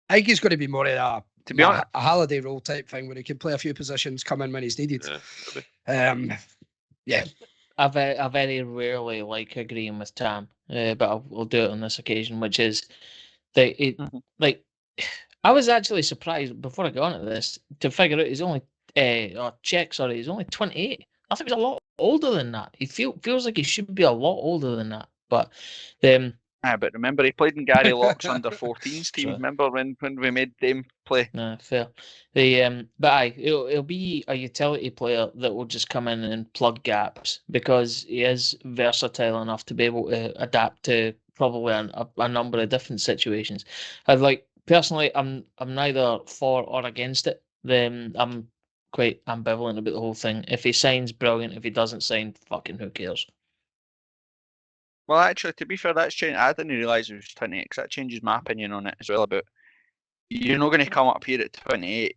I think he's going to be more of To be honest, a holiday role type thing where he can play a few positions, come in when he's needed. Yeah. I very rarely like agreeing with Tam, but I'll do it on this occasion, which is that like I was actually surprised before I got onto this to figure out he's only he's only 28. I think he's a lot older than that. He feels like he should be a lot older than that, but but remember he played in Gary Locke's under 14s team. Remember when we made them play? No, fair. But it'll be a utility player that will just come in and plug gaps because he is versatile enough to be able to adapt to probably a number of different situations. Personally, I'm neither for or against it. I'm quite ambivalent about the whole thing. If he signs, brilliant. If he doesn't sign, fucking who cares? Well, actually, to be fair, that's changed. I didn't realise he was 28 because that changes my opinion on it as well. About you're not going to come up here at 28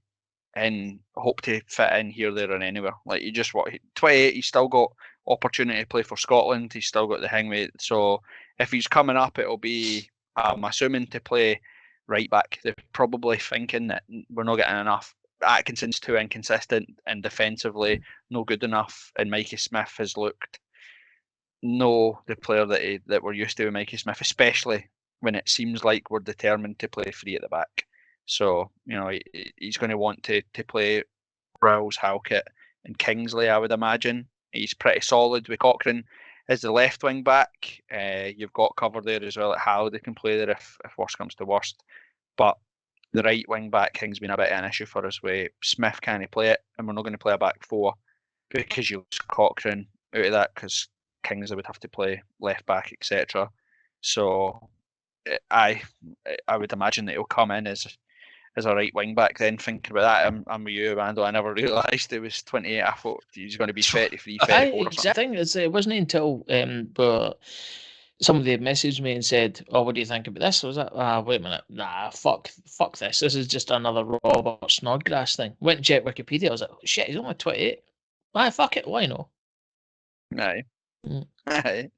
and hope to fit in here, there, and anywhere. Like you just 28. He's still got opportunity to play for Scotland. He's still got the hang with it. So if he's coming up, it'll be I'm assuming to play right back. They're probably thinking that we're not getting enough. Atkinson's too inconsistent and defensively no good enough, and Mikey Smith has looked the player that we're used to with Mikey Smith, especially when it seems like we're determined to play free at the back. So, he's going to want to play Rowles, Halkett and Kingsley, I would imagine. He's pretty solid with Cochrane as the left wing back. You've got cover there as well at Halliday can play there if worst comes to worst. But the right wing back thing's been a bit of an issue for us where Smith can't play it, and we're not going to play a back 4 because you lose Cochrane out of that because Kingsley would have to play left back, etc. So I would imagine that he'll come in as as a right wing back then. Thinking about that, I'm with you, Ando. I never realised he was 28. I thought he was going to be 33, 34 or something. It wasn't until but somebody had messaged me and said, "Oh, what do you think about this?" I was like, "Wait a minute, nah, fuck this. This is just another Robert Snodgrass thing." Went and checked Wikipedia. I was like, oh, "Shit, he's only 28. Why fuck it? Why not?" Aye. Mm. Aye.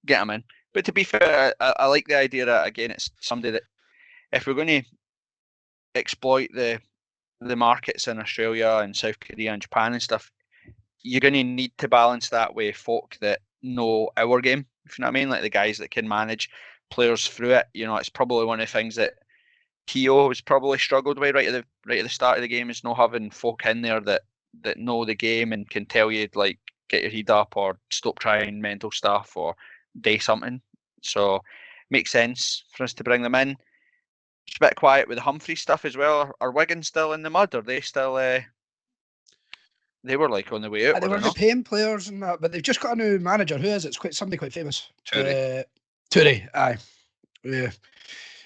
Get him in. But to be fair, I like the idea that, again, it's somebody that, if we're going to exploit the markets in Australia and South Korea and Japan and stuff, you're going to need to balance that with folk that know our game, if you know what I mean, like the guys that can manage players through it. You know, it's probably one of the things that Keogh has probably struggled with right at the start of the game, is not having folk in there that know the game and can tell you, like, get your head up or stop trying mental stuff or do something. So makes sense for us to bring them in. It's a bit quiet with the Humphrey stuff as well. Are Wigan still in the mud? Are they still? They were like on the way out. They were paying players and that, but they've just got a new manager. Who is it? It's somebody quite famous. Toure, aye. Yeah.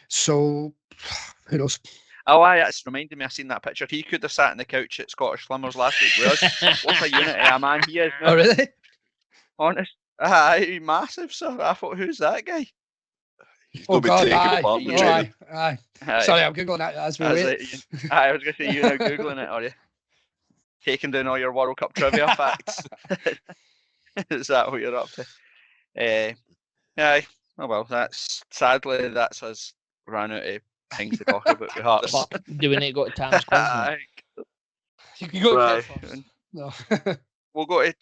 So who knows? Oh, aye, that's reminded me. I seen that picture. He could have sat on the couch at Scottish Slimmers last week with us. What a unit of a man he is. Oh, really? Honest. Aye, massive, sir. I thought, who's that guy? Oh, God, aye. Aye. Sorry, I'm Googling that as we wait. I was going to say, you're now Googling it, are you? Taking down all your World Cup trivia facts. Is that what you're up to? Aye. Oh, well, sadly, that's us ran out of things to talk about with Hearts. Do we need to go to Tam's quiz? You can go to Kev first. No. We'll go to...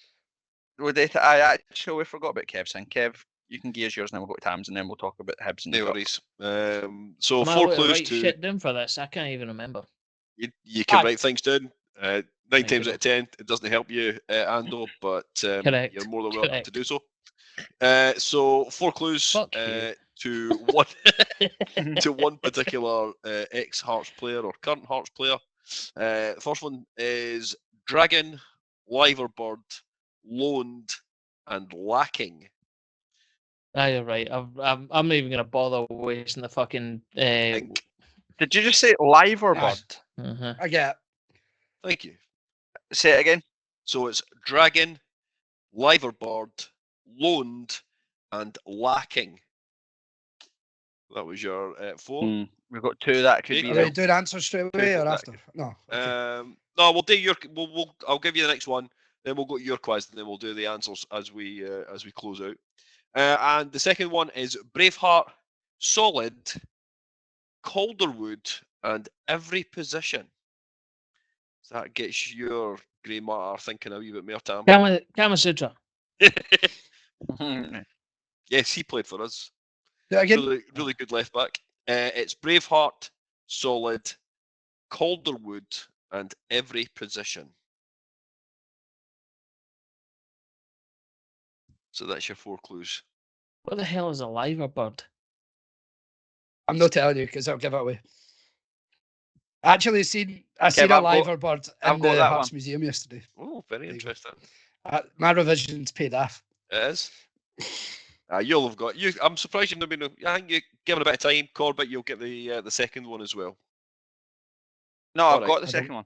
Actually, we forgot about Kev's thing. Kev, you can gear yours and then we'll go to Tam's and then we'll talk about Hibs and no worries. So Am 4 I clues write to... shit down for this? I can't even remember. You can write things down. 9 times out of 10, it doesn't help you, Ando, but you're more than welcome to do so. So 4 clues to one to one particular ex-Hearts player or current Hearts player. The first one is Dragon, Liverbird, Loaned, and Lacking. You're right. I'm not even going to bother wasting the fucking... Did you just say Liverbird? I get it. Thank you. Say it again. So it's Dragon, Liverbird, Loaned, and Lacking. That was your 4. We've got 2 that could be. Are we doing answers straight away or after? No. Okay. No, we'll do your. I'll give you the next one. Then we'll go to your quiz, and then we'll do the answers as we close out. And the second one is Braveheart, Solid, Calderwood, and Every Position. So that gets your grey matter thinking a wee bit more, Tam. Kama Sutra. Yes, he played for us. Again? Really good left back. It's Braveheart, Solid, Calderwood, and Every Position. So that's your 4 clues. What the hell is a Liverbird? I'm not telling you because I'll give it away. Actually, I seen a Liverbird in the Hearts Museum yesterday. Oh, very interesting. My revision's paid off. It is. You'll have got you. I'm surprised you've not been. I think you're given a bit of time, Corbett. You'll get the second one as well. No, I've got the second one.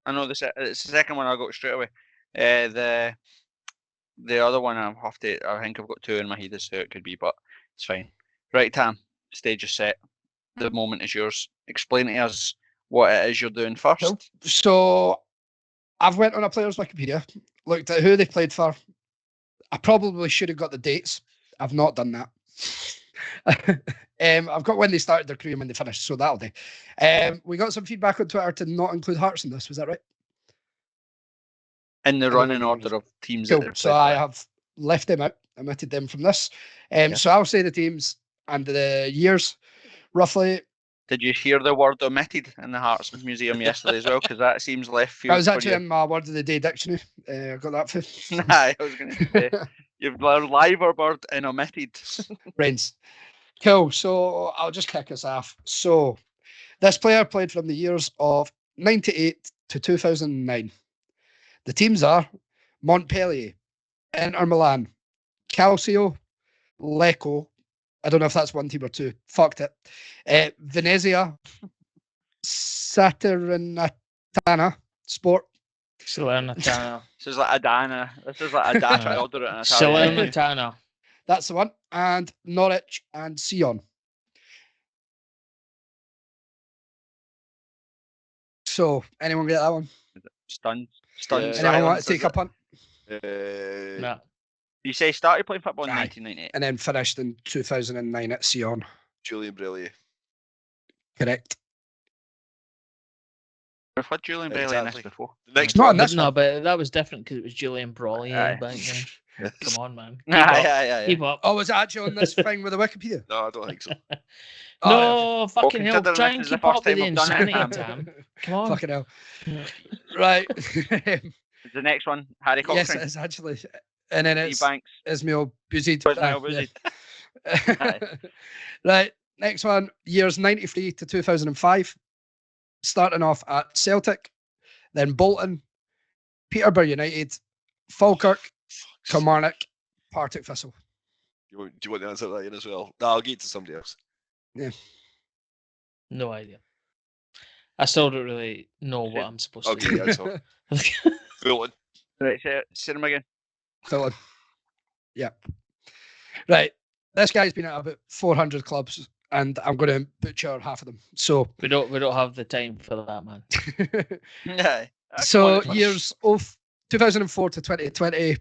I know it's the second one. I got straight away. The other one I think I've got 2 in my head as to who it could be, but it's fine. Right, Tam. Stage is set. The moment is yours. Explain to us what it is you're doing first. Cool. So I've went on a player's Wikipedia, looked at who they played for. I probably should have got the dates. I've not done that. I've got when they started their career and when they finished, so that'll do. We got some feedback on Twitter to not include Hearts in this. Was that right? In the running order of teams. Cool. So I have left them out, omitted them from this. So I'll say the teams and the years, roughly. Did you hear the word omitted in the Hearts Museum yesterday as well? Because that seems left field. That was actually in my word of the day dictionary. I got that for. Nah, I was going to say you've learned Liverbird and omitted. Brains. Cool. So I'll just kick us off. So this player played from the years of 98 to 2009. The teams are Montpellier, Inter Milan, Calcio, Lecco. I don't know if that's one team or 2. Fucked it. Venezia, Salernitana Sport. Salernitana. This is like Adana. This is like Adana. Try to order it in Italian. Salernitana. That's the one. And Norwich and Sion. So, anyone get that one? Stunned. Yeah. Anyone want Silence, to take is a it? punt? No. You say started playing football in Aye. 1998. And then finished in 2009 at Sion. Julian Brellier. Correct. We've had Julian Bailey in this Exactly. before. The next Not one. in this No, one. but that was different because it was Julian Brawley Aye. back then. Come on, man. Keep Aye, up. aye, aye, Keep up. Oh, was it actually on this thing with the Wikipedia? No, I don't think so. Oh, No, fucking hell. considering Try this and is the keep up first with the time we've done it, insanity, Tam. Tam. Come on. Fucking hell. Right. The next one, Harry Yes, Cochrane. it is actually. And then Steve it's Banks. Ismail Bouzid. Ismail Bouzid. Aye. Right. Next one. Years 93 to 2005. Starting off at Celtic, then Bolton, Peterborough United, Falkirk, Kilmarnock, Partick Thistle. Do you want to answer that in as well? No, I'll get it to somebody else. No idea. I still don't really know what I'm supposed to Okay, do. yeah, so Fulton. Right, say them again. Fulham. Yep. Right. This guy's been at about 400 clubs, and I'm going to butcher half of them. So, We don't have the time for that, man. Yeah. so years of 2004 to 2020,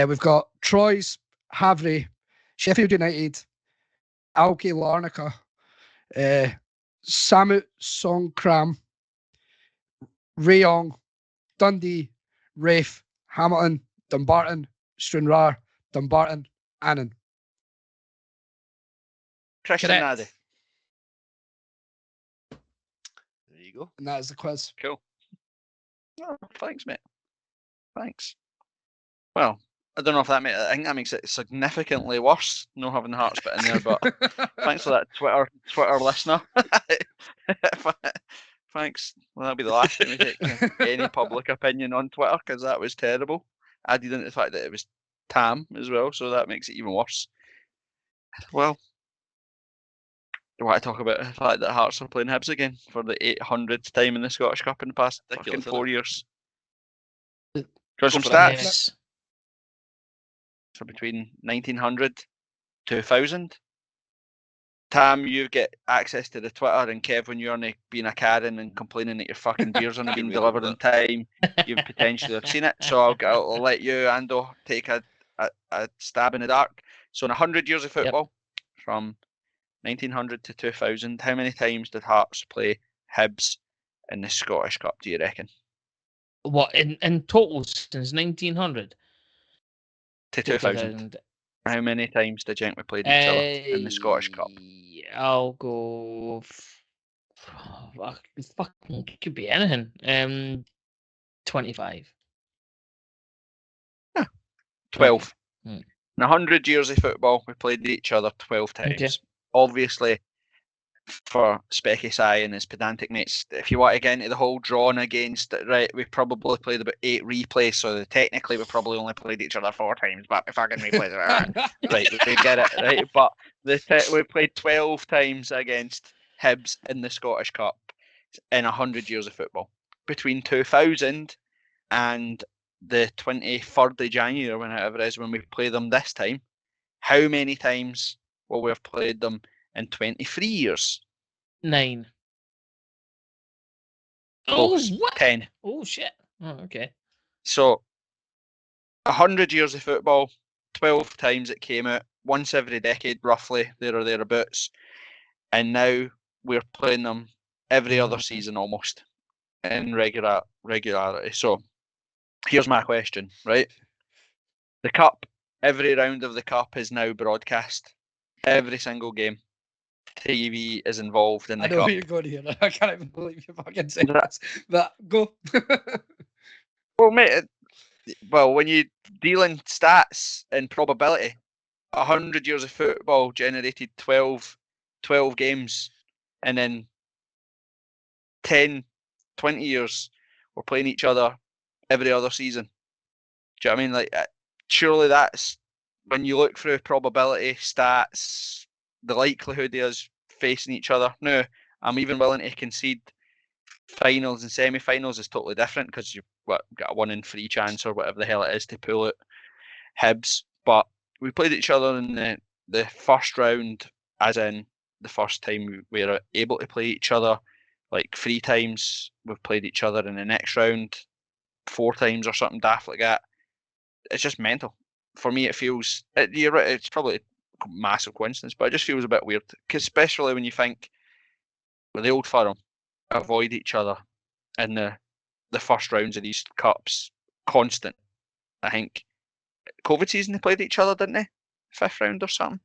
we've got Troyes, Havre, Sheffield United, Alki Larnaca, Samut Songkram, Rayong, Dundee, Rafe, Hamilton, Dumbarton, Stranraer, Dumbarton, Annan. Christian Correct. Nadi. There you go. And that is the quiz. Cool. Oh, thanks, mate. Thanks. Well, I don't know if I think that makes it significantly worse, no having the Hearts bit in there, but thanks for that Twitter listener. Thanks. Well, that'll be the last time we take any public opinion on Twitter, because that was terrible. Added into the fact that it was Tam as well, so that makes it even worse. Well, I want to talk about the fact that Hearts are playing Hibs again for the 800th time in the Scottish Cup in the past Ridiculous, fucking 4 isn't it? years. Got some for it. stats. Yes. So between 1900, 2000. Tam, you get access to the Twitter, and Kev, when you're only being a Karen and complaining that your fucking beers aren't being Get rid of delivered in time, you potentially have seen it. So I'll let you, Ando, take a stab in the dark. So in 100 years of football, from 1900 to 2000, how many times did Hearts play Hibs in the Scottish Cup, do you reckon? What, in total since 1900? To 2000. How many times did you think we played each other in the Scottish Cup? I'll go. Fucking could be anything. 25. 12. Hmm. In 100 years of football, we played each other 12 times. Okay. Obviously, for Specky Si and his pedantic mates, if you want to get into the whole drawn against it, right, we probably played about 8 replays, so technically we probably only played each other 4 times, but we fucking replays it. Right, we get it, right? But we played 12 times against Hibs in the Scottish Cup in 100 years of football. Between 2000 and the 23rd of January, or whenever it is, when we play them this time, how many times will we have played them in 23 years? 9. Close. Oh, what? 10. Oh, shit. Oh, okay. So, 100 years of football, 12 times it came out, once every decade, roughly, there or thereabouts. And now we're playing them every other season almost in regularity. So, here's my question, right? The Cup, every round of the Cup is now broadcast. Every single game. TV is involved in the I know Cup. where you're going here. I can't even believe you fucking said this. But go. Well, mate, when you deal in stats and probability, 100 years of football generated 12 games, and then 10, 20 years we're playing each other every other season. Do you know what I mean? Like, surely that's, when you look through probability, stats, the likelihood of us facing each other. Now, I'm even willing to concede finals and semi-finals is totally different because you've got a 1 in 3 chance or whatever the hell it is to pull out Hibs. But we played each other in the first round, as in the first time we were able to play each other, like 3 times. We've played each other in the next round 4 times or something daft like that. It's just mental. For me, it feels, you're right, it's probably a massive coincidence, but it just feels a bit weird, especially when you think with the Old Firm avoid each other in the first rounds of these cups constant. I think COVID season they played each other, didn't they? 5th round or something.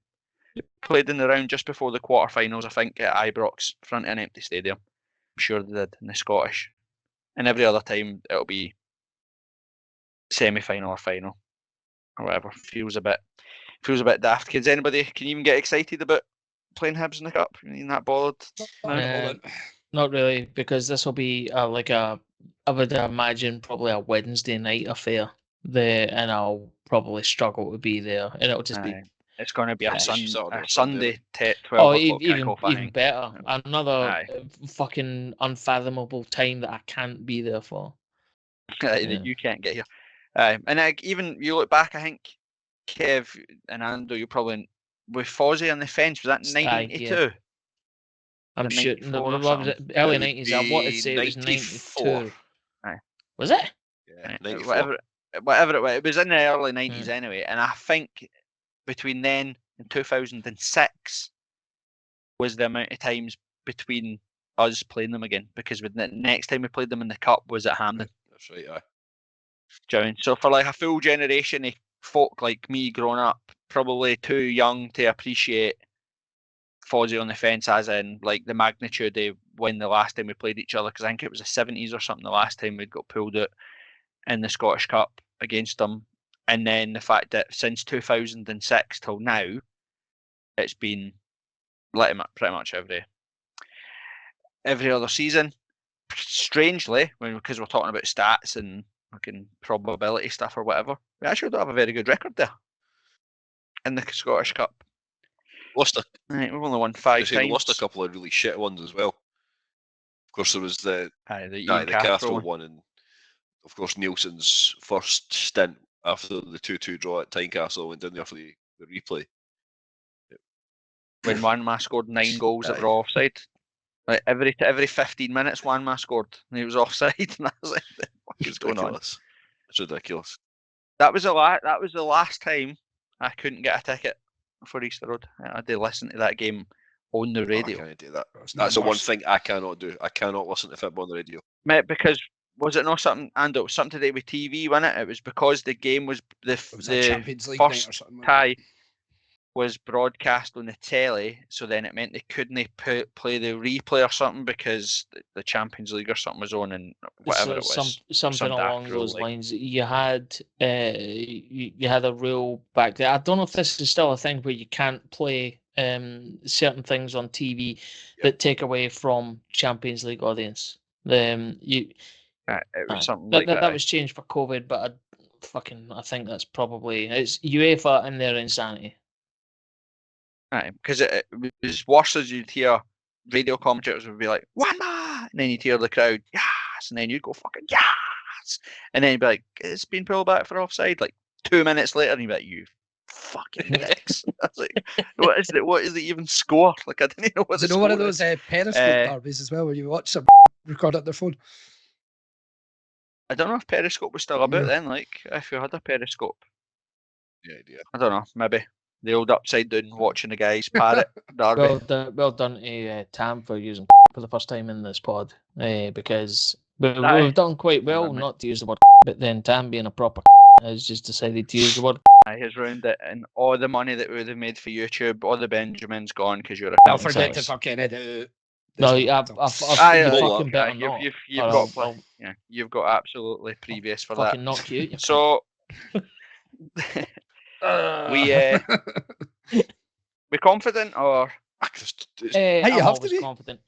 They played in the round just before the quarterfinals, I think, at Ibrox, front of an empty stadium. I'm sure they did in the Scottish. And every other time it'll be semi-final or final or whatever. Feels a bit daft. Can even get excited about playing Hibs in the cup? You ain't that bothered? Not really, because this will be I would imagine probably a Wednesday night affair there, and I'll probably struggle to be there, and it'll just be. It's going to be a Saturday Sunday 12 Oh, o'clock even kickoff, I even think. better. Another Aye. fucking unfathomable time that I can't be there for. That you can't get here. And even you look back, I think Kev and Ando, you probably with Fozzie on the fence. Was that 1982? Yeah. I'm Was it sure. 94 or What was something? it? Early It would 90s. I wanted to be say it was 94. 92. Aye. Was it? Yeah, 94. Whatever it was in the early 90s anyway. And I think between then and 2006 was the amount of times between us playing them again, because the next time we played them in the cup was at Hampden. That's right, aye. So for like a full generation of folk like me growing up, probably too young to appreciate Fozzie on the fence, as in like the magnitude of when the last time we played each other, because I think it was the 70s or something the last time we got pulled out in the Scottish Cup against them. And then the fact that since 2006 till now, it's been pretty much every other season. Strangely, because we're talking about stats and fucking probability stuff or whatever, we actually don't have a very good record there in the Scottish Cup. Right, we've only won 5 times. We lost a couple of really shit ones as well. Of course, there was the Castro one, and of course Nielsen's first stint after the 2-2 draw at Tynecastle went down there for the replay. When Wanma scored 9 goals that were offside. Like every 15 minutes, Wanma scored and he was offside, and I was like, "What the fuck is going on?" It's ridiculous. That was the last time I couldn't get a ticket for Easter Road. I had to listen to that game on the radio. I can't do that. That's the one thing I cannot do. I cannot listen to football on the radio. Mate, because was it not something? And it was something to do with TV, wasn't it? It was because the game was the Champions League night or first something. tie was broadcast on the telly, so then it meant they couldn't play the replay or something because the Champions League or something was on, and whatever it was. Something along those lines. You had you had a rule back there. I don't know if this is still a thing where you can't play certain things on TV that take away from Champions League audience. It was something like that. That was changed for COVID, but I think that's probably it's UEFA and their insanity. Because it was worse as you'd hear radio commentators would be like, "Wanma!" and then you'd hear the crowd, "Yes!" and then you'd go, "Fucking yes!" and then you'd be like, "It's been pulled back for offside." Like 2 minutes later, and you'd be like, "You fucking dicks!" I was like, "What is the even score?" Like I didn't know what the score. One of those Periscope derbies as well, where you watch some record at their phone. I don't know if Periscope was still about then. Like if you had a Periscope, I don't know, maybe. The old upside down watching the guys parrot derby. Well done to Tam for using for the first time in this pod, because we've done quite well not to use the word, but then Tam being a proper has just decided to use the word. Has ruined it, and all the money that we would have made for YouTube, all the Benjamin's gone because you're a. I'll forget to fucking edit. No, you fucking better not. You've got you've got absolutely previous for fucking that. Not cute. So. We confident or you have to be confident.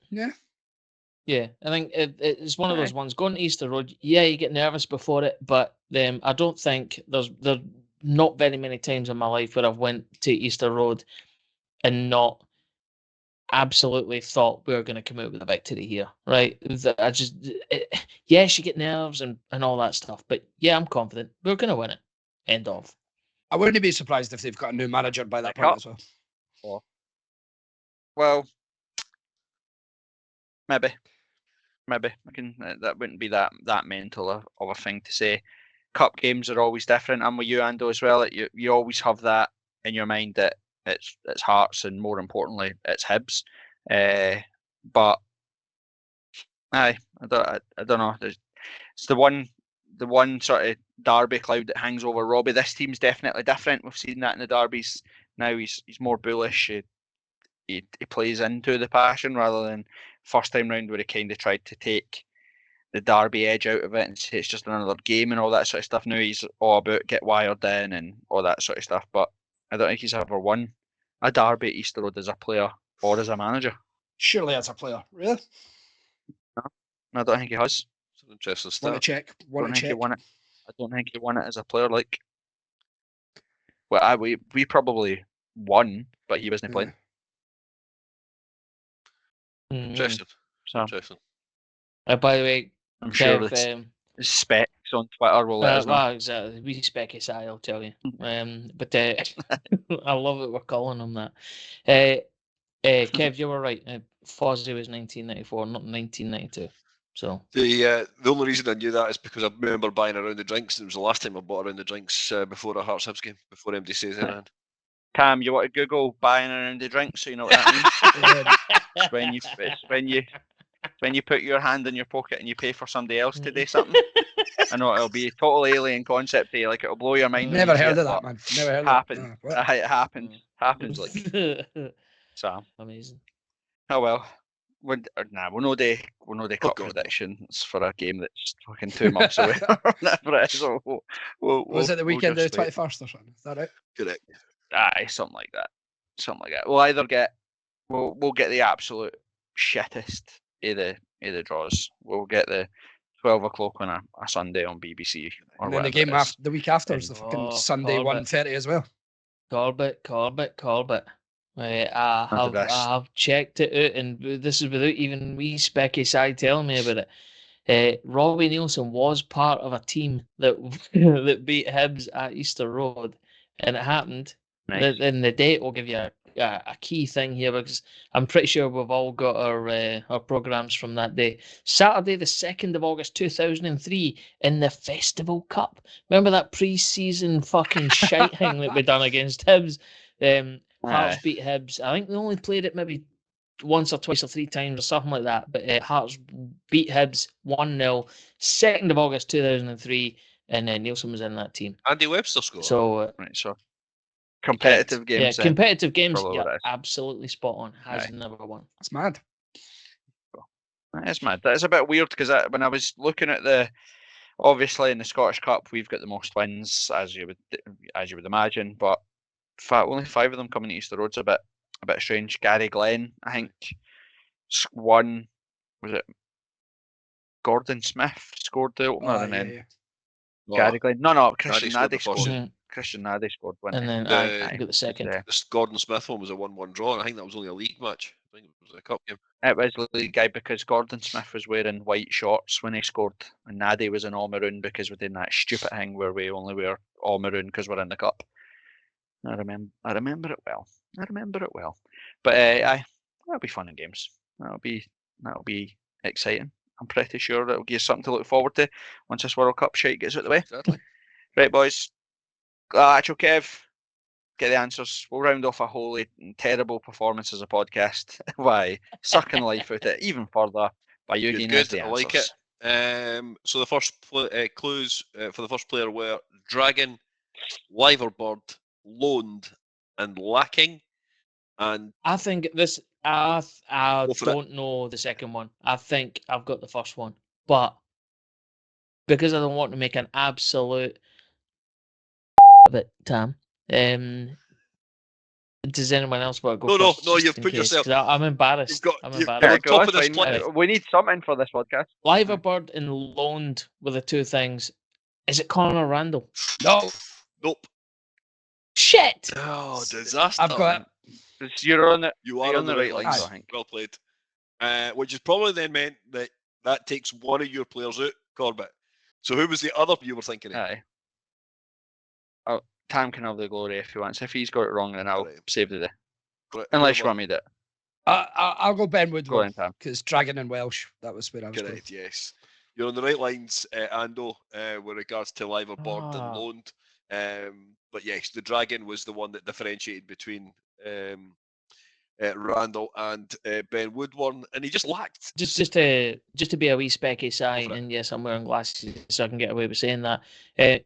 Yeah, I think it's one of those ones. Going to Easter Road, you get nervous before it, but I don't think there's not very many times in my life where I've went to Easter Road and not absolutely thought we were going to come out with a victory here, right? Yes, you get nerves and all that stuff, but yeah, I'm confident we're going to win it. End of. I wouldn't be surprised if they've got a new manager by that The point cup? as well. Well, maybe. That wouldn't be that mental of a thing to say. Cup games are always different. I'm with you, Ando, as well. You always have that in your mind that it's Hearts and more importantly it's Hibs. But I don't know. It's the one sort of derby cloud that hangs over Robbie. This team's definitely different. We've seen that in the derbies. Now he's more bullish. He plays into the passion rather than first time round where he kind of tried to take the derby edge out of it and say it's just another game and all that sort of stuff. Now he's all about get wired in and all that sort of stuff. But I don't think he's ever won a derby at Easter Road as a player or as a manager. Surely as a player. Really? I don't think he has. It's an interesting Want to stat. check? I don't think he won it as a player. Like, well, we probably won, but he wasn't playing. Interesting. So Interesting. By the way, I'm sure Kev, the specs on Twitter will let us know. well, exactly. We spec SI, I'll tell you. But I love that we're calling him that. Kev, you were right. Fozzie was 1994, not 1992. So The only reason I knew that is because I remember buying a round of drinks. It was the last time I bought a round of drinks before a Hearts Hibs game, before anybody says anything. Cam, you want to Google buying around the drink so you know what that means? when you put your hand in your pocket and you pay for somebody else to do something. I know it'll be a total alien concept to you, like it'll blow your mind. Never heard of that, man. Never heard of that. It happens like so amazing. Oh well. We'll know the cup predictions for a game that's fucking 2 months away. So was it the weekend of the 21st or something? Is that right? Correct. Aye, something like that. We'll either get we'll get the absolute shittest of the draws. We'll get the 12 o'clock on a Sunday on BBC. And then the game after the week after is the fucking Sunday 1:30 as well. Corbett. I have checked it out, and this is without even wee specky side telling me about it. Robbie Nielsen was part of a team that that beat Hibs at Easter Road, and it happened. Nice. And the date will give you a key thing here, because I'm pretty sure we've all got our programs from that day. Saturday, the 2nd of August 2003, in the Festival Cup. Remember that pre-season fucking shite thing that we done against Hibs? Hearts beat Hibs. I think they only played it maybe once or twice or 3 times or something like that. But Hearts beat Hibs 1-0, 2nd of August 2003, and Nielsen was in that team. Andy Webster scored. So competitive games. Yeah, competitive games. Yeah, absolutely spot on. Has never won. That's mad. It's mad. That is a bit weird because when I was looking at obviously in the Scottish Cup we've got the most wins as you would imagine, but only 5 of them coming to Easter Road's a bit strange. Gary Glenn, I think, won. Was it Gordon Smith scored the opener, and then Gary Glenn? No, Christian Naddy scored. Christian Naddy scored one, and then I got the second. This Gordon Smith one was a 1-1 draw, and I think that was only a league match. I think it was a cup game. It was a league guy because Gordon Smith was wearing white shorts when he scored, and Naddy was in all maroon because we're doing that stupid thing where we only wear all maroon because we're in the cup. I remember it well. But that'll be fun in games. That'll be exciting. I'm pretty sure that'll give us something to look forward to once this World Cup shite gets out of the way. Exactly. Right, boys. Actual Kev, get the answers. We'll round off a wholly terrible performance as a podcast by sucking life out of it even further by you getting us the answers. I like it. So the first clues for the first player were Dragon, Liverbird, Loaned, and Lacking. And I think this. I don't know the second one. I think I've got the first one, but because I don't want to make an absolute of it, Tam. Does anyone else want to go? No. You've put yourself. I'm embarrassed. I'm embarrassed. Top of this we need something for this podcast. Liverbird and Loaned were the 2 things. Is it Conor Randall? No. Nope. Shit. Oh, disaster. I've got it. You're on the You are you're on the right lines, lines. I think. Well played. Which has probably then meant that takes one of your players out, Corbett. So who was the other you were thinking of? Aye. Oh, Tam can have the glory if he wants. If he's got it wrong, then I'll Right. save the day. Correct. Unless you Whoever- want me to. I'll go Ben Go Woodward on, Tam. because Dragon and Welsh. That was where I was Correct, yes. You're on the right lines, Ando, with regards to live aboard and Ah. loaned. But yes, the Dragon was the one that differentiated between Randall and Ben Woodward, and he just lacked. Just to be a wee specky side, for it. and yes, I'm wearing glasses, so I can get away with saying that.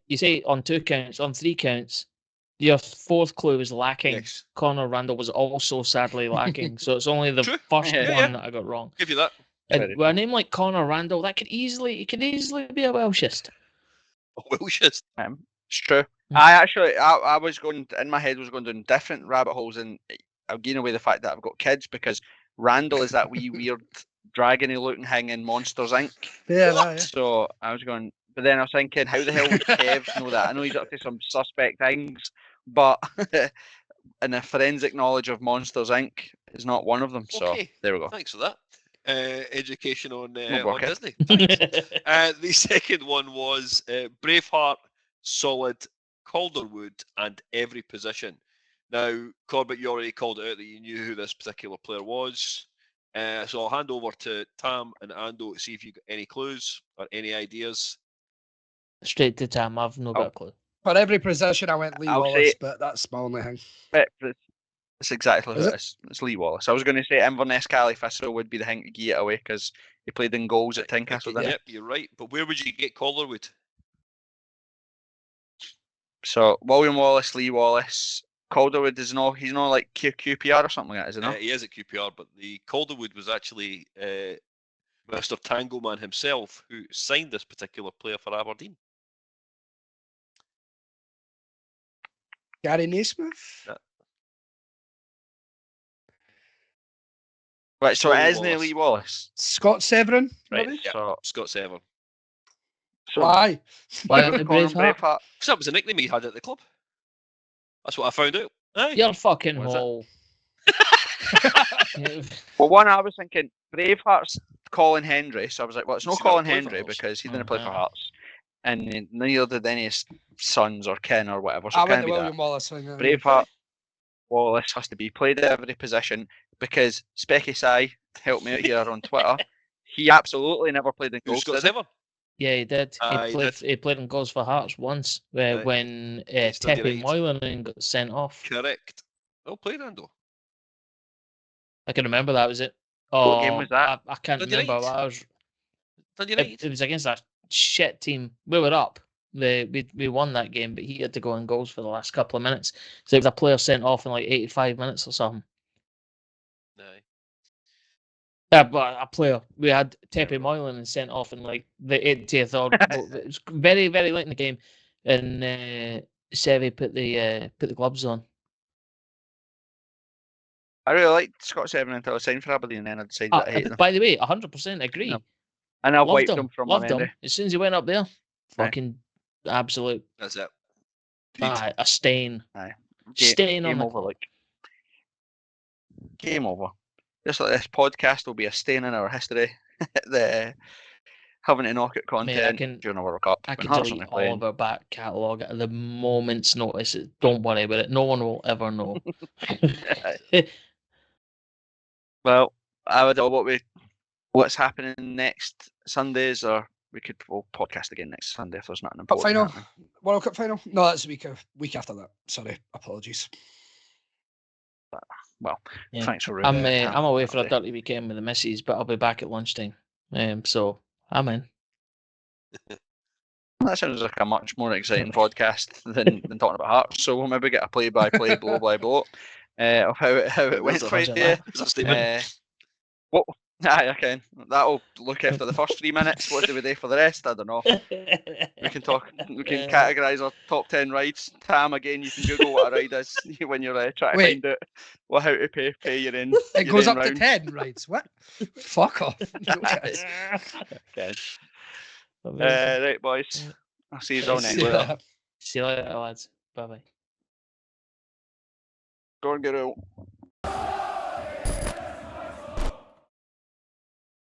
You say on 2 counts, on 3 counts, your 4th clue was lacking. Yes. Connor Randall was also sadly lacking, so it's only the True. first Yeah, one yeah. that I got wrong. Give you that. And Very with a true. name like Connor Randall, it could easily be a Welshist. Welshist. It's true. Mm. I was going in my head was going down different rabbit holes, and I'm giving away the fact that I've got kids because Randall is that wee weird dragony looking thing in Monsters Inc. Yeah, What? yeah. So I was going, but then I was thinking, how the hell would Kev know that? I know he's up to some suspect things, but and the forensic knowledge of Monsters Inc. is not one of them. So Okay. there we go. Thanks for that. Education on bother. Disney. The second one was Braveheart, Solid, Calderwood, and Every Position. Now, Corbett, you already called it out that you knew who this particular player was. So I'll hand over to Tam and Ando to see if you got any clues or any ideas. Straight to Tam, I've no got a clue. For every position, I went Lee I'll Wallace, say- but that's my only thing. It's exactly who Is it is. It's Lee Wallace. I was going to say Inverness Califisco would be the thing to give it away because he played in goals at Tynecastle, didn't he? Yep, you're right. But where would you get Calderwood? So William Wallace, Lee Wallace, Calderwood is no, he's not like QPR or something like that, is he not? He is at QPR, but the Calderwood was actually Mr. Tango Man himself who signed this particular player for Aberdeen. Gary Naismith? Yeah. Right, so William it isn't Wallace. Lee Wallace. Scott Severin? Right, Maybe? Yeah. so Scott Severn. Why? why Yeah, would the we call him Braveheart. Braveheart? Because that was a nickname he had at the club. That's what I found out. Aye. You're fucking Was it? hole. Well, one I was thinking Braveheart's Colin Hendry, so I was like, well, it's Does not he not Colin play for Hendry Hearts? because he didn't play for Uh-huh. Hearts, and neither did any of his sons or kin or whatever. So I it went can't the be William that. Wallace thing. Braveheart Wallace has to be played at every position because Specky Sai helped me out here on Twitter. He absolutely never played in Who's goals. Scott Did he? Severn? Yeah, he did. He did. He played in goals for Hearts once Right. when He's done Tepe great. Moylan got sent off. Correct. Well played, Ando. I can remember that was it. What game was that? I can't Dundee remember. United. But I was. Dundee It, United. it was against a shit team. We were up. We won that game, but he had to go in goals for the last couple of minutes. So it was a player sent off in like 85 minutes or something. Aye. Yeah, but a player. We had Tepe Moylan and sent off in like the 80th or it was very, very late in the game, and Seve put the gloves on. I really liked Scott Severn until I signed for Aberdeen, and then I decided that I hated him. By the way, 100% agree. No. And I've Loved wiped him from my Loved him. memory. As soon as he went up there, fucking absolute That's it. Agreed. a stain. Game, Stain on game the over, like game over. Just like this podcast will be a stain in our history. The having to knock out content can- during a World Cup. I when can Hearts delete aren't all playing. of our back catalogue at the moment's notice. Don't worry about it. No one will ever know. Well, I would know what's happening next Sundays, or we'll podcast again next Sunday if there's nothing Cup important final? happening. World Cup final? No, that's a week after that. Sorry, apologies. Well, Yeah. thanks for I'm ruining it, I'm away for a Saturday. dirty weekend with the missus, but I'll be back at lunchtime. So I'm in. That sounds like a much more exciting podcast than talking about Hearts. So we'll maybe get a play-by-play, blow-by-blow of how it went for Roger you. that. Is that a statement? What? Aye, I can. That'll look after the first 3 minutes. What do we do for the rest? I don't know. We can talk. We can categorise our top 10 rides. Tam, again, you can Google what a ride is when you're trying to Wait. find out how to pay your in. It your goes in up to round. 10 rights. What? Fuck off. No chance. Okay. Amazing. Right, boys. I'll see you all next week. Yeah. See you later, lads. Bye bye. Go and get out. Bye.